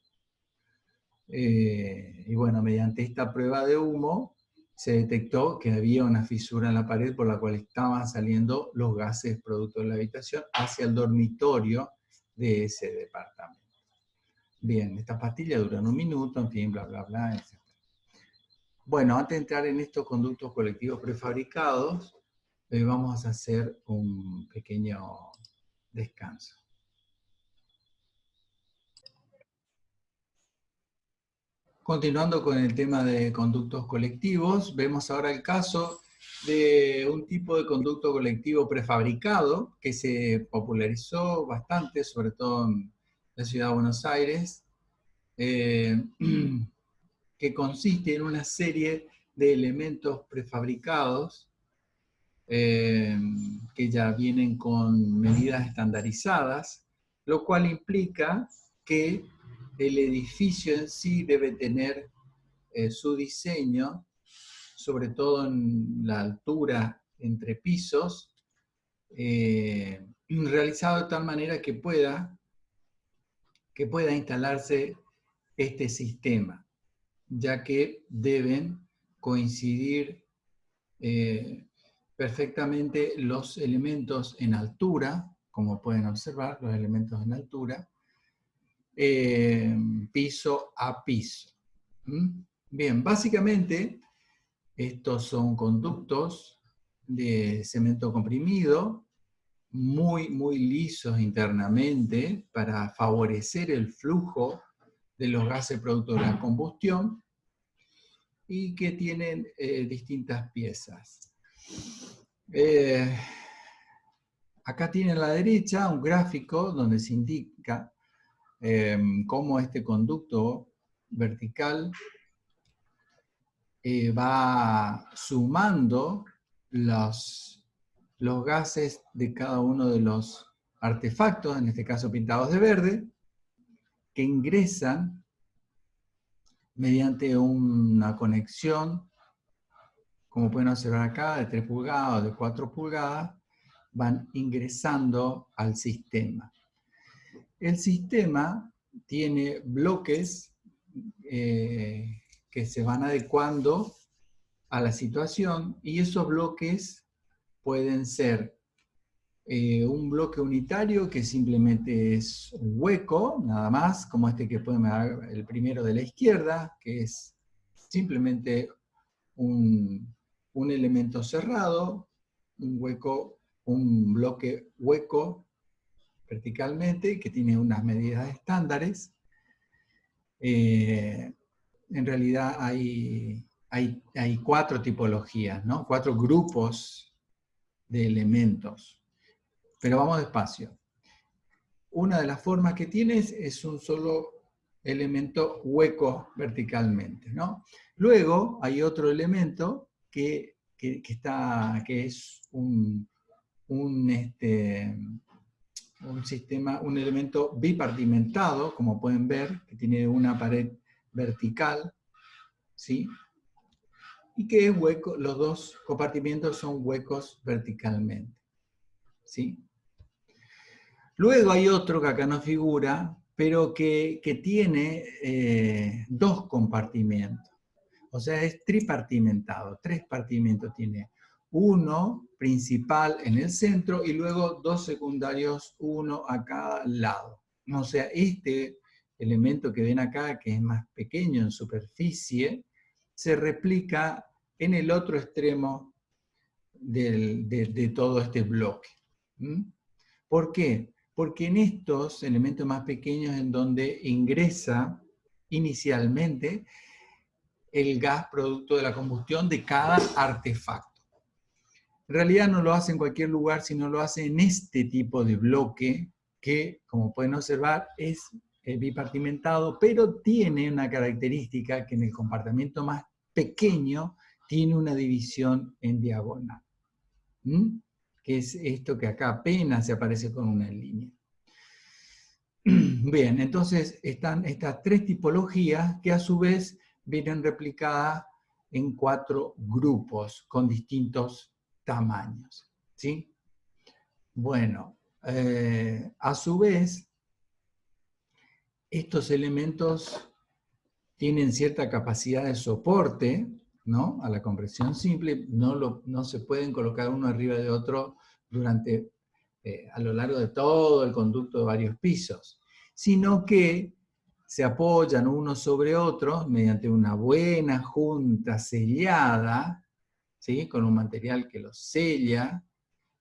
Y bueno, mediante esta prueba de humo se detectó que había una fisura en la pared por la cual estaban saliendo los gases producto de la habitación hacia el dormitorio de ese departamento. Bien, estas pastillas duran 1 minuto, en fin, bla, bla, bla, etc. Bueno, antes de entrar en estos conductos colectivos prefabricados, vamos a hacer un pequeño descanso. Continuando con el tema de conductos colectivos, vemos ahora el caso de un tipo de conducto colectivo prefabricado que se popularizó bastante, sobre todo en la ciudad de Buenos Aires, que consiste en una serie de elementos prefabricados que ya vienen con medidas estandarizadas, lo cual implica que el edificio en sí debe tener su diseño, sobre todo en la altura entre pisos, realizado de tal manera que pueda instalarse este sistema, ya que deben coincidir perfectamente los elementos en altura, como pueden observar, los elementos en altura, piso a piso. Bien, básicamente estos son conductos de cemento comprimido, muy lisos internamente para favorecer el flujo de los gases producto de la combustión y que tienen distintas piezas. Acá tiene a la derecha un gráfico donde se indica cómo este conducto vertical va sumando los gases de cada uno de los artefactos, en este caso pintados de verde, que ingresan mediante una conexión, como pueden observar acá, de 3 pulgadas o de 4 pulgadas, van ingresando al sistema. El sistema tiene bloques que se van adecuando a la situación y esos bloques pueden ser un bloque unitario que simplemente es un hueco, nada más, como este que pueden ver el primero de la izquierda, que es simplemente un elemento cerrado, un hueco, un bloque hueco verticalmente, que tiene unas medidas estándares. En realidad hay 4 tipologías, ¿no? 4 grupos de elementos. Pero vamos despacio. Una de las formas que tienes es un solo elemento hueco verticalmente, ¿no? Luego hay otro elemento que es un sistema, un elemento bipartimentado, como pueden ver, que tiene una pared vertical, ¿sí? Y que es hueco, los dos compartimientos son huecos verticalmente, ¿sí? Luego hay otro que acá no figura, pero que tiene 2 compartimentos. O sea, es tripartimentado, 3 compartimentos tiene. Uno principal en el centro y luego 2 secundarios, uno a cada lado. O sea, este elemento que ven acá, que es más pequeño en superficie, se replica en el otro extremo de todo este bloque. ¿Por qué? Porque en estos elementos más pequeños en donde ingresa inicialmente el gas producto de la combustión de cada artefacto. En realidad no lo hace en cualquier lugar, sino lo hace en este tipo de bloque que, como pueden observar, es bipartimentado, pero tiene una característica que en el compartimento más pequeño tiene una división en diagonal. Que es esto que acá apenas se aparece con una línea. Bien, entonces están estas 3 tipologías que a su vez vienen replicadas en 4 grupos con distintos tamaños, ¿sí? Bueno, a su vez, estos elementos tienen cierta capacidad de soporte, ¿no? A la compresión simple, no se pueden colocar uno arriba de otro a lo largo de todo el conducto de varios pisos, sino que se apoyan unos sobre otros mediante una buena junta sellada, ¿sí? Con un material que los sella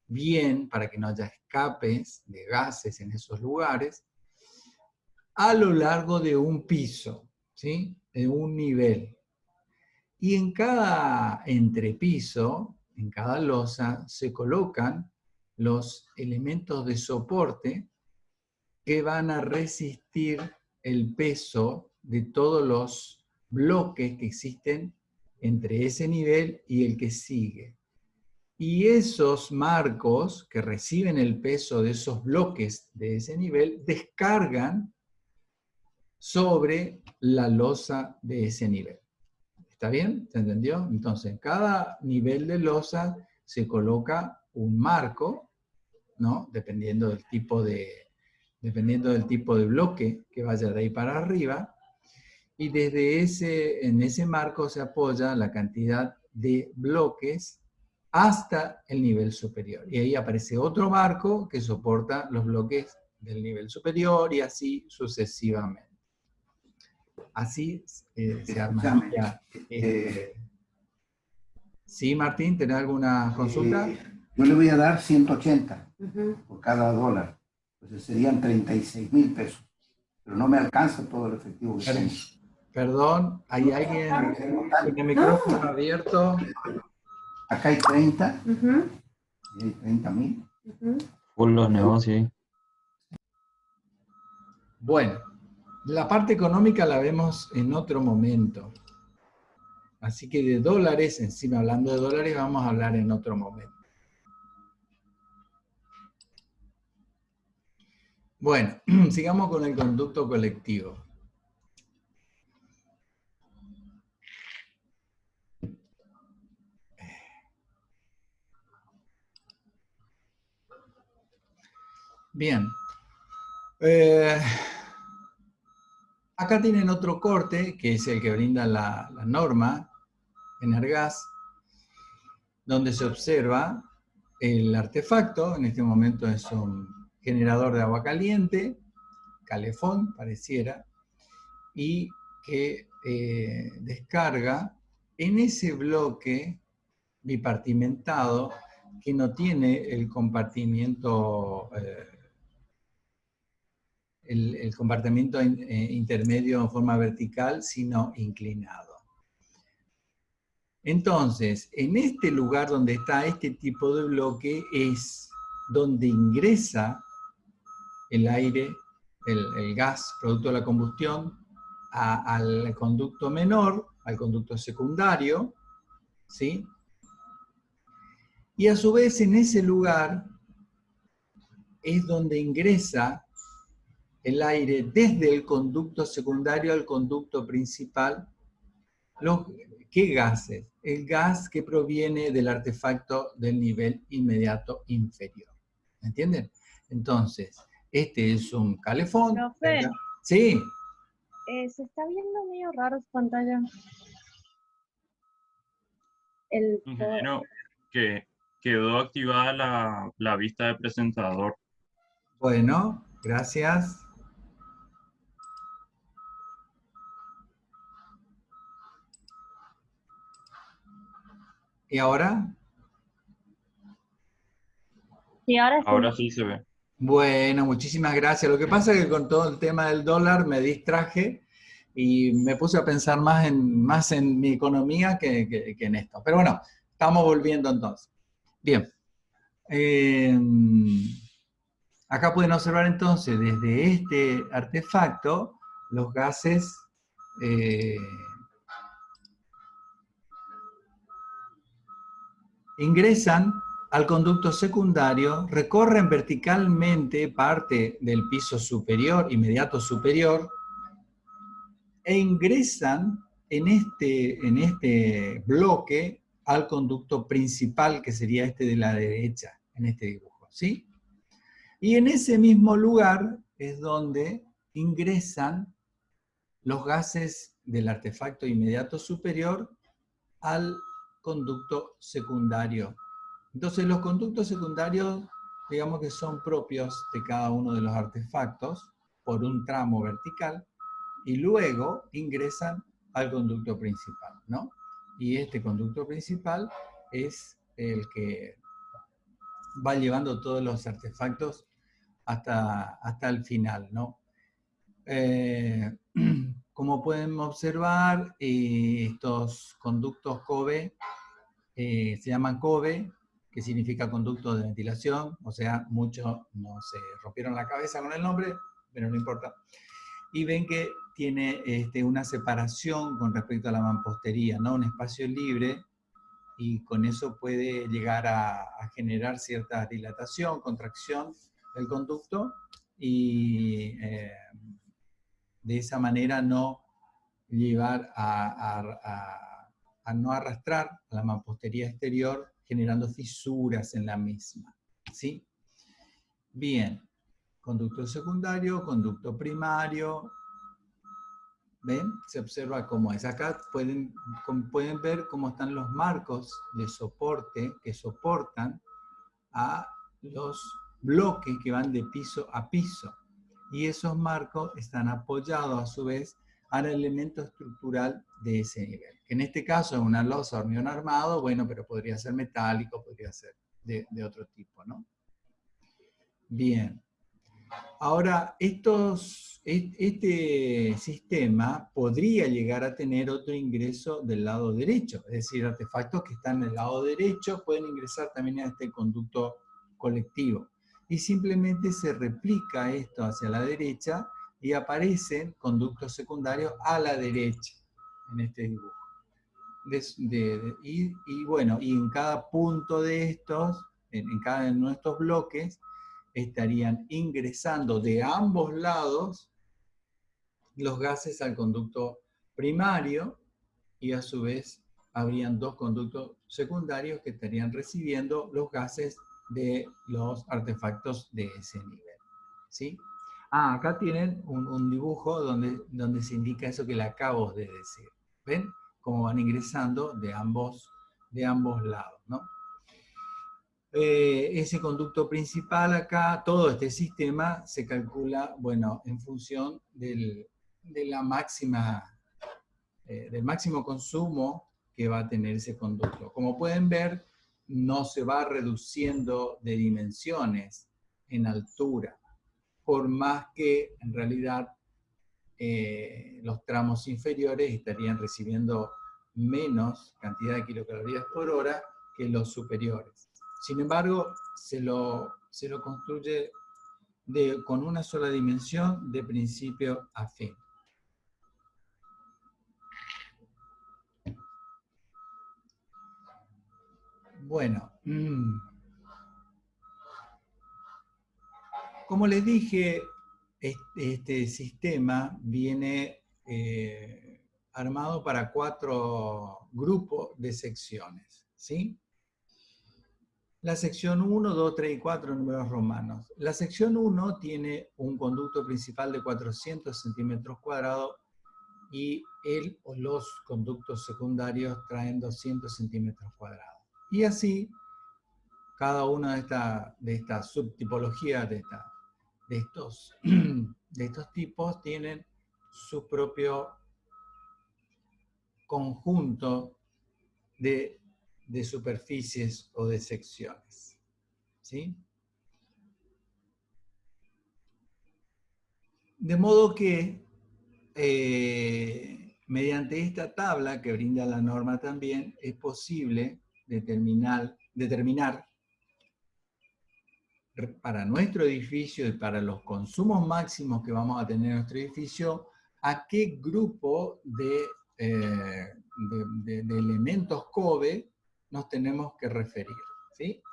bien para que no haya escapes de gases en esos lugares, a lo largo de un piso, ¿sí? De un nivel. Y en cada entrepiso, en cada losa, se colocan los elementos de soporte que van a resistir el peso de todos los bloques que existen entre ese nivel y el que sigue. Y esos marcos que reciben el peso de esos bloques de ese nivel descargan sobre la losa de ese nivel. ¿Está bien? ¿Se entendió? Entonces, en cada nivel de losa se coloca un marco ¿no? Dependiendo del tipo de bloque que vaya de ahí para arriba. Y en ese marco se apoya la cantidad de bloques hasta el nivel superior. Y ahí aparece otro marco que soporta los bloques del nivel superior y así sucesivamente. Así se armaría. ¿Sí, Martín? ¿Tenés alguna consulta? Yo le voy a dar 180 por cada dólar. Entonces serían 36.000 pesos. Pero no me alcanza todo el efectivo que tengo. Perdón, ¿hay alguien con el micrófono abierto? Acá hay 30. Y hay 30.000. Por los negocios. Bueno, la parte económica la vemos en otro momento. Así que de dólares, encima hablando de dólares, vamos a hablar en otro momento. Bueno, sigamos con el conducto colectivo. Bien. Acá tienen otro corte, que es el que brinda la norma ENERGAS, donde se observa el artefacto, en este momento es un generador de agua caliente, calefón pareciera, y que descarga en ese bloque bipartimentado que no tiene el compartimiento intermedio en forma vertical, sino inclinado. Entonces, en este lugar donde está este tipo de bloque es donde ingresa el aire, el gas, producto de la combustión, al conducto menor, al conducto secundario, ¿sí? Y a su vez en ese lugar es donde ingresa el aire desde el conducto secundario al conducto principal. ¿Qué gases? El gas que proviene del artefacto del nivel inmediato inferior. ¿Me entienden? Entonces, este es un calefón. Profe. Sí. Se está viendo medio raro su pantalla. Ingeniero, que quedó activada la vista de presentador. Bueno, gracias. ¿Y ahora? Sí, Ahora sí se ve. Bueno, muchísimas gracias. Lo que pasa es que con todo el tema del dólar me distraje y me puse a pensar más en mi economía que en esto. Pero bueno, estamos volviendo entonces. Bien. Acá pueden observar entonces desde este artefacto los gases ingresan al conducto secundario, recorren verticalmente parte del piso superior, inmediato superior, e ingresan en este bloque al conducto principal, que sería este de la derecha, en este dibujo, ¿sí? Y en ese mismo lugar es donde ingresan los gases del artefacto inmediato superior al conducto secundario. Entonces los conductos secundarios, digamos que son propios de cada uno de los artefactos por un tramo vertical y luego ingresan al conducto principal, ¿no? Y este conducto principal es el que va llevando todos los artefactos hasta el final, ¿no? Como pueden observar, estos conductos COBE se llaman COBE, que significa conducto de ventilación, o sea, muchos no se rompieron la cabeza con el nombre, pero no importa. Y ven que tiene una separación con respecto a la mampostería, ¿no? Un espacio libre, y con eso puede llegar a generar cierta dilatación, contracción del conducto, y de esa manera no llevar a no arrastrar a la mampostería exterior generando fisuras en la misma, ¿sí? Bien, conducto secundario, conducto primario. ¿Ven? Se observa cómo es. Acá pueden ver cómo están los marcos de soporte que soportan a los bloques que van de piso a piso. Y esos marcos están apoyados a su vez al elemento estructural de ese nivel. Que en este caso es una losa hormigón armado, bueno, pero podría ser metálico, podría ser de otro tipo, ¿no? Bien. Ahora, este sistema podría llegar a tener otro ingreso del lado derecho, es decir, artefactos que están en el lado derecho pueden ingresar también a este conducto colectivo. Y simplemente se replica esto hacia la derecha y aparecen conductos secundarios a la derecha en este dibujo. Y bueno, y en cada punto de estos, en cada uno de estos bloques, estarían ingresando de ambos lados los gases al conducto primario y a su vez habrían dos conductos secundarios que estarían recibiendo los gases de los artefactos de ese nivel. ¿Sí? Acá tienen un dibujo donde se indica eso que le acabo de decir. ¿Ven? Cómo van ingresando de ambos lados, ¿no? Ese conducto principal acá, todo este sistema se calcula, bueno, en función del máximo consumo que va a tener ese conducto. Como pueden ver, no se va reduciendo de dimensiones en altura, por más que en realidad los tramos inferiores estarían recibiendo menos cantidad de kilocalorías por hora que los superiores. Sin embargo, se lo construye con una sola dimensión de principio a fin. Bueno, como les dije, este sistema viene armado para 4 grupos de secciones, ¿sí? La sección 1, 2, 3 y 4 números romanos. La sección 1 tiene un conducto principal de 400 centímetros cuadrados y él o los conductos secundarios traen 200 centímetros cuadrados. Y así, cada una de estas subtipologías, de estos tipos, tienen su propio conjunto de superficies o de secciones. ¿Sí? De modo que, mediante esta tabla que brinda la norma también, es posible determinar para nuestro edificio y para los consumos máximos que vamos a tener en nuestro edificio, a qué grupo de elementos COBE nos tenemos que referir, ¿sí?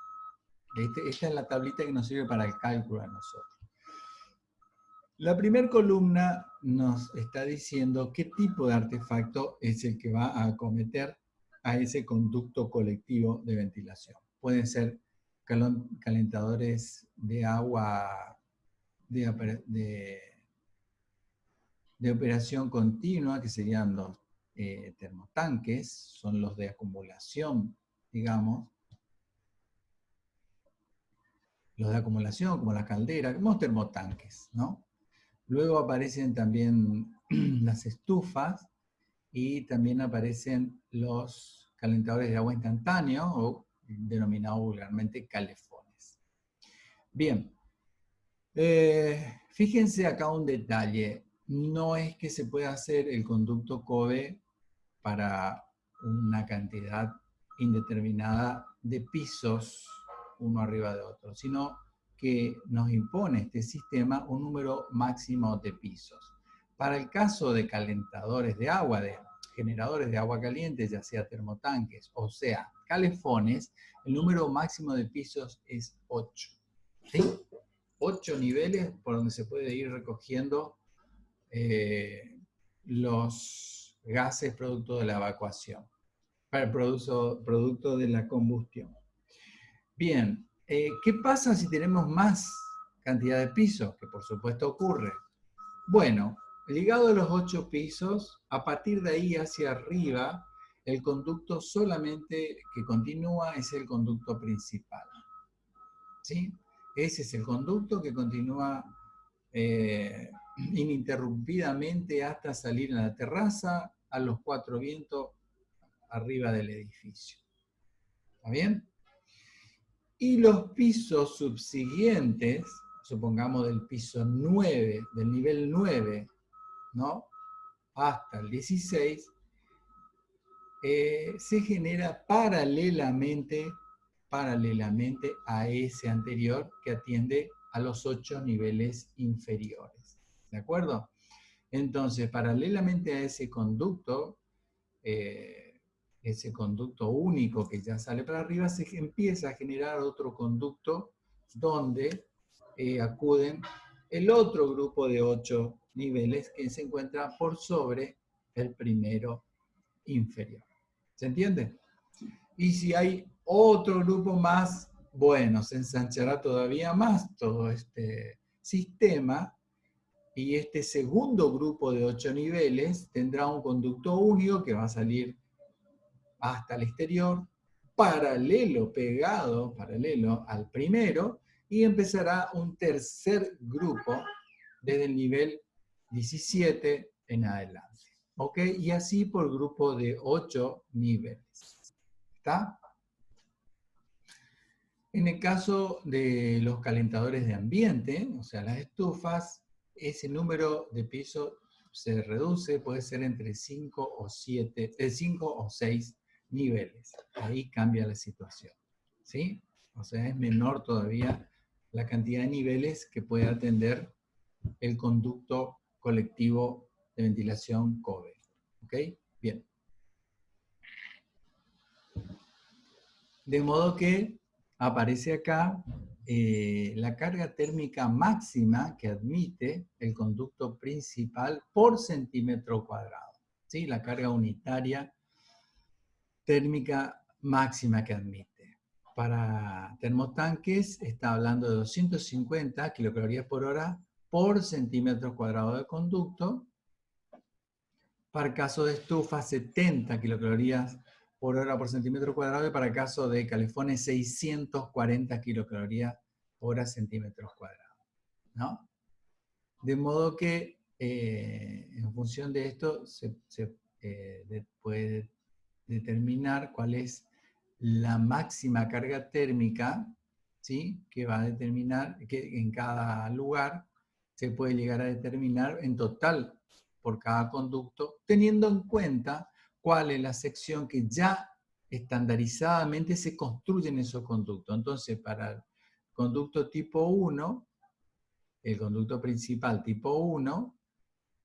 Esta es la tablita que nos sirve para el cálculo a nosotros. La primera columna nos está diciendo qué tipo de artefacto es el que va a acometer a ese conducto colectivo de ventilación. Pueden ser calentadores de agua de operación continua, que serían los termotanques, son los de acumulación, digamos. Los de acumulación, como la caldera, como los termotanques, ¿no? Luego aparecen también las estufas y también aparecen los calentadores de agua instantáneo, o denominados vulgarmente calefones. Bien, fíjense acá un detalle. No es que se pueda hacer el conducto COBE para una cantidad indeterminada de pisos uno arriba de otro, sino que nos impone este sistema un número máximo de pisos. Para el caso de calentadores de agua, de generadores de agua caliente, ya sea termotanques o sea calefones, el número máximo de pisos es 8. ¿Sí? 8 niveles por donde se puede ir recogiendo los gases producto de la evacuación, para el producto de la combustión. Bien, ¿qué pasa si tenemos más cantidad de pisos, que por supuesto ocurre. Bueno, ligado a los 8 pisos, a partir de ahí hacia arriba, el conducto solamente que continúa es el conducto principal. ¿Sí? Ese es el conducto que continúa ininterrumpidamente hasta salir a la terraza, a los 4 vientos arriba del edificio. ¿Está bien? Y los pisos subsiguientes, supongamos del piso 9, del nivel 9, ¿no?, hasta el 16, se genera paralelamente a ese anterior que atiende a los 8 niveles inferiores. ¿De acuerdo? Entonces, paralelamente a ese conducto único que ya sale para arriba, se empieza a generar otro conducto donde acuden el otro grupo de 8 niveles que se encuentra por sobre el primero inferior. ¿Se entiende? Y si hay otro grupo más, bueno, se ensanchará todavía más todo este sistema, y este segundo grupo de 8 niveles tendrá un conducto único que va a salir hasta el exterior, paralelo al primero, y empezará un tercer grupo desde el nivel 17 en adelante. ¿Ok? Y así por grupo de 8 niveles. ¿Está? En el caso de los calentadores de ambiente, o sea, las estufas, ese número de pisos se reduce, puede ser entre 5 o 6 niveles. Ahí cambia la situación. ¿Sí? O sea, es menor todavía la cantidad de niveles que puede atender el conducto colectivo de ventilación COBE. ¿Ok? Bien. De modo que aparece acá la carga térmica máxima que admite el conducto principal por centímetro cuadrado. ¿Sí? La carga unitaria térmica máxima que admite. Para termotanques está hablando de 250 kilocalorías por hora por centímetro cuadrado de conducto. Para el caso de estufa, 70 kilocalorías por hora por centímetro cuadrado, y para el caso de calefones, 640 kilocalorías por centímetro cuadrado, ¿no? De modo que en función de esto se puede determinar cuál es la máxima carga térmica, ¿sí?, que va a determinar, que en cada lugar se puede llegar a determinar en total por cada conducto, teniendo en cuenta cuál es la sección que ya estandarizadamente se construye en esos conductos. Entonces, para el conducto tipo 1, el conducto principal tipo 1,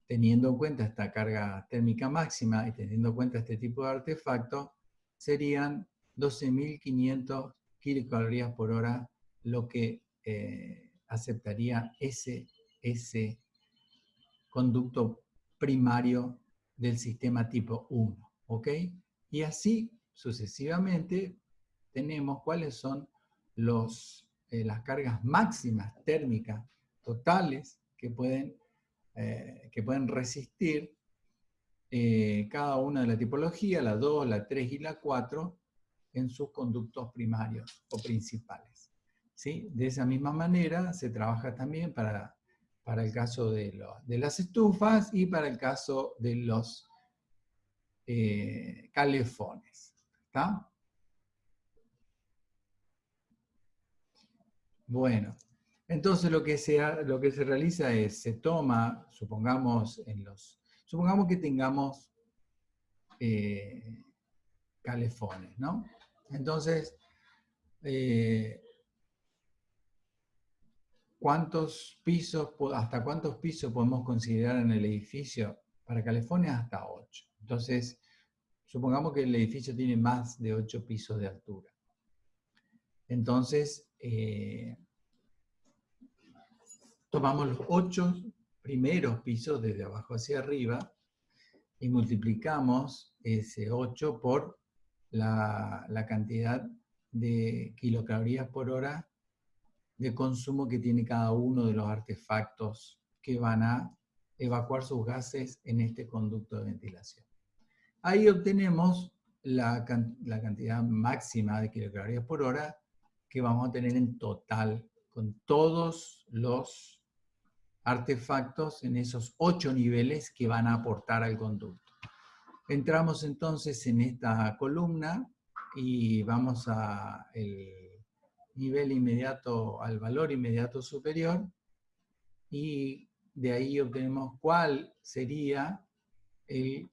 teniendo en cuenta esta carga térmica máxima y teniendo en cuenta este tipo de artefactos, serían 12.500 kilocalorías por hora lo que aceptaría ese conducto primario del sistema tipo 1, ¿ok? Y así sucesivamente tenemos cuáles son las cargas máximas térmicas totales que pueden resistir cada una de la tipología, la 2, la 3 y la 4, en sus conductos primarios o principales. ¿Sí? De esa misma manera se trabaja también para el caso de las estufas y para el caso de los calefones. ¿Está? Bueno, entonces lo que se realiza es, se toma, supongamos que tengamos calefones, ¿no? Entonces, ¿hasta cuántos pisos podemos considerar en el edificio? Para calefones hasta 8. Entonces, supongamos que el edificio tiene más de 8 pisos de altura. Entonces, tomamos los 8 primeros pisos desde abajo hacia arriba y multiplicamos ese 8 por la cantidad de kilocalorías por hora de consumo que tiene cada uno de los artefactos que van a evacuar sus gases en este conducto de ventilación. Ahí obtenemos la cantidad máxima de kilocalorías por hora que vamos a tener en total con todos los artefactos en esos 8 niveles que van a aportar al conducto. Entramos entonces en esta columna y vamos al nivel inmediato, al valor inmediato superior, y de ahí obtenemos cuál sería el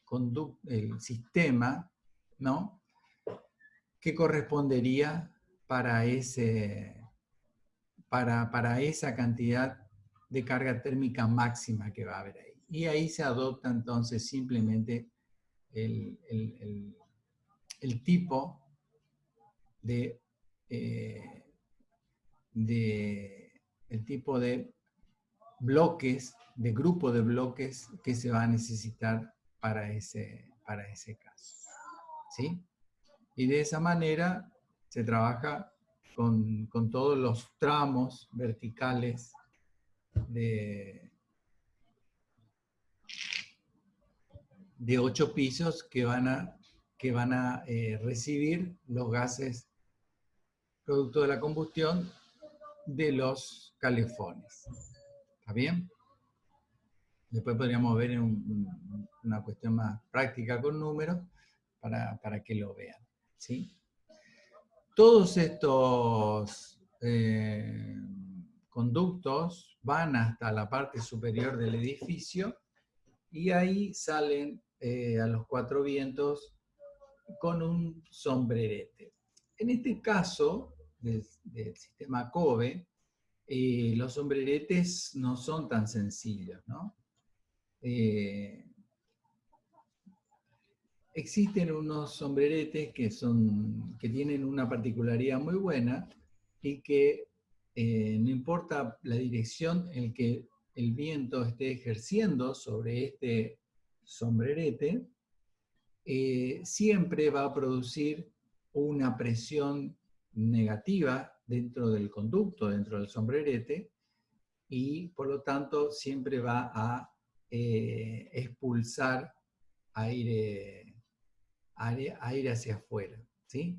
sistema, ¿no?, que correspondería para esa cantidad de carga térmica máxima que va a haber ahí. Y ahí se adopta entonces simplemente el tipo el tipo de bloques, de grupo de bloques que se va a necesitar para ese caso. ¿Sí? Y de esa manera se trabaja con todos los tramos verticales de 8 pisos que van a recibir los gases producto de la combustión de los calefones. ¿Está bien? Después podríamos ver una cuestión más práctica con números para que lo vean. ¿Sí? Todos estos conductos van hasta la parte superior del edificio y ahí salen a los 4 vientos con un sombrerete. En este caso del sistema COBE, los sombreretes no son tan sencillos, ¿no? Existen unos sombreretes que tienen una particularidad muy buena y que no importa la dirección en que el viento esté ejerciendo sobre este sombrerete, siempre va a producir una presión negativa dentro del conducto, dentro del sombrerete, y por lo tanto siempre va a expulsar aire hacia afuera. ¿Sí?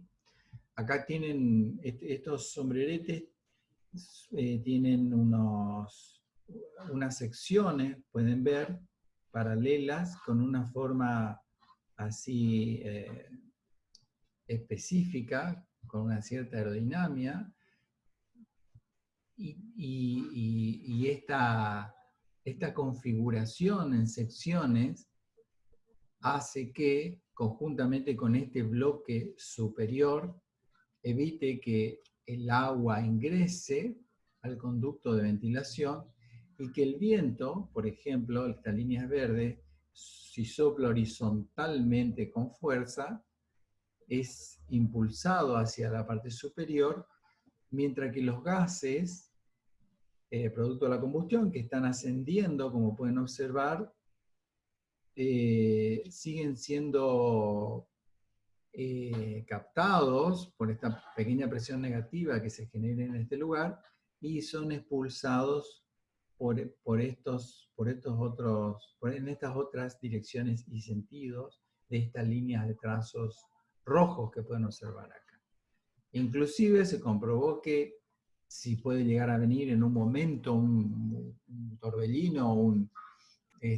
Acá tienen estos sombreretes, tienen unas secciones, pueden ver, paralelas, con una forma así específica, con una cierta aerodinámica, y esta configuración en secciones hace que, conjuntamente con este bloque superior, evite que el agua ingrese al conducto de ventilación y que el viento, por ejemplo, estas líneas verdes, si sopla horizontalmente con fuerza, es impulsado hacia la parte superior, mientras que los gases, producto de la combustión, que están ascendiendo, como pueden observar, siguen siendo captados por esta pequeña presión negativa que se genera en este lugar y son expulsados en estas otras direcciones y sentidos de estas líneas de trazos rojos que pueden observar acá. Inclusive se comprobó que si puede llegar a venir en un momento un torbellino o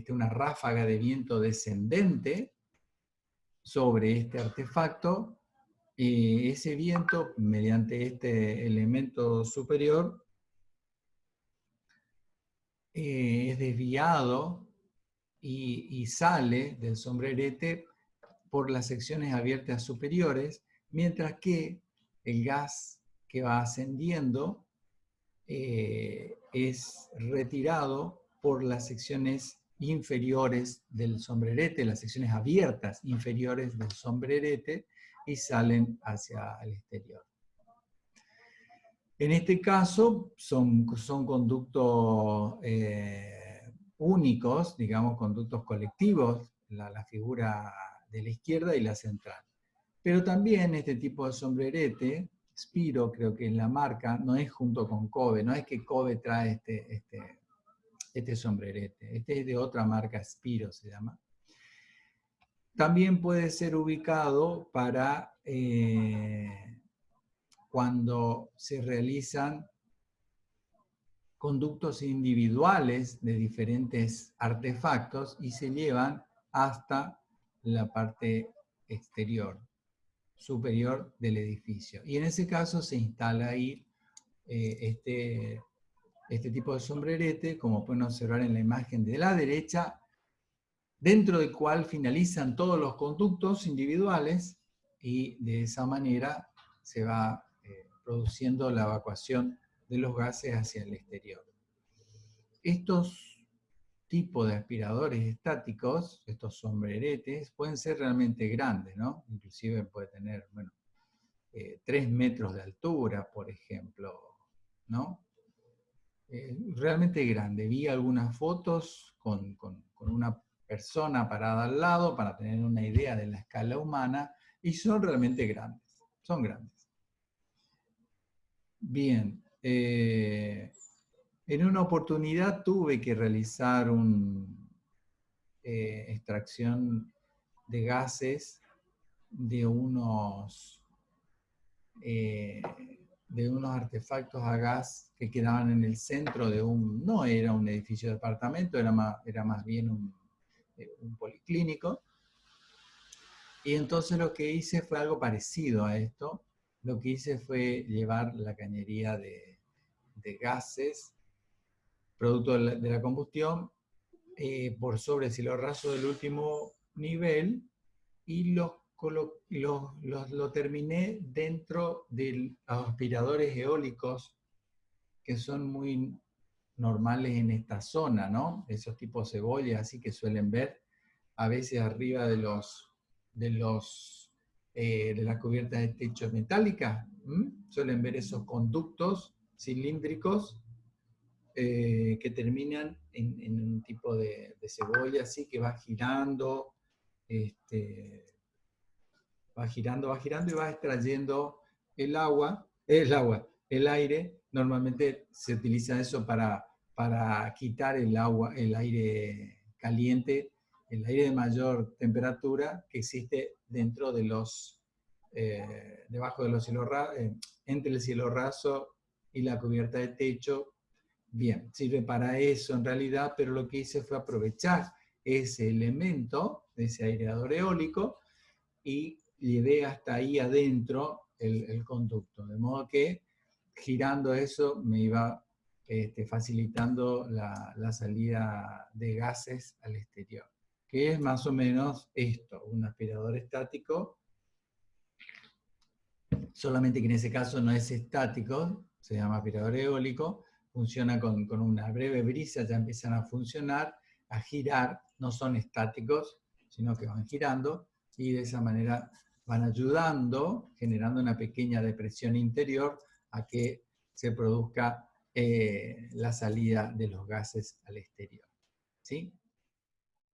una ráfaga de viento descendente sobre este artefacto, ese viento, mediante este elemento superior, es desviado y sale del sombrerete por las secciones abiertas superiores, mientras que el gas que va ascendiendo es retirado por las secciones inferiores del sombrerete, las secciones abiertas inferiores del sombrerete, y salen hacia el exterior. En este caso son conductos únicos, digamos, conductos colectivos, la figura de la izquierda y la central. Pero también este tipo de sombrerete Spiro, creo que es la marca, no es junto con Kobe, no es que Kobe trae este sombrerete, este es de otra marca, Spiro se llama. También puede ser ubicado para cuando se realizan conductos individuales de diferentes artefactos y se llevan hasta la parte exterior, superior del edificio. Y en ese caso se instala ahí este tipo de sombrerete, como pueden observar en la imagen de la derecha, dentro del cual finalizan todos los conductos individuales y de esa manera se va produciendo la evacuación de los gases hacia el exterior. Estos tipos de aspiradores estáticos, estos sombreretes, pueden ser realmente grandes, ¿no? Inclusive puede tener, 3 metros de altura, por ejemplo, ¿no? Realmente grande. Vi algunas fotos con una persona parada al lado para tener una idea de la escala humana y son realmente grandes, son grandes. Bien, en una oportunidad tuve que realizar una extracción de gases de unos artefactos a gas que quedaban en el centro de no era un edificio de departamento, era más bien un policlínico. Y entonces lo que hice fue algo parecido a esto. Lo que hice fue llevar la cañería de gases, producto de la combustión, por sobre el cielo raso del último nivel y lo terminé dentro de los aspiradores eólicos que son muy normales en esta zona, ¿no? Esos tipos de cebollas así que suelen ver a veces arriba de las cubiertas de techo metálicas. Suelen ver esos conductos cilíndricos que terminan en un tipo de cebolla así que va girando, va girando y va extrayendo el aire. Normalmente se utiliza eso para quitar el aire caliente, el aire de mayor temperatura que existe dentro de debajo de los cielos rasos, entre el cielo raso y la cubierta de techo. Bien, sirve para eso en realidad, pero lo que hice fue aprovechar ese elemento, ese aireador eólico, y llevé hasta ahí adentro el conducto, de modo que girando eso me iba facilitando la salida de gases al exterior, que es más o menos esto, un aspirador estático, solamente que en ese caso no es estático, se llama aspirador eólico, funciona con una breve brisa, ya empiezan a funcionar, a girar, no son estáticos, sino que van girando, y de esa manera van ayudando, generando una pequeña depresión interior a que se produzca la salida de los gases al exterior. ¿Sí?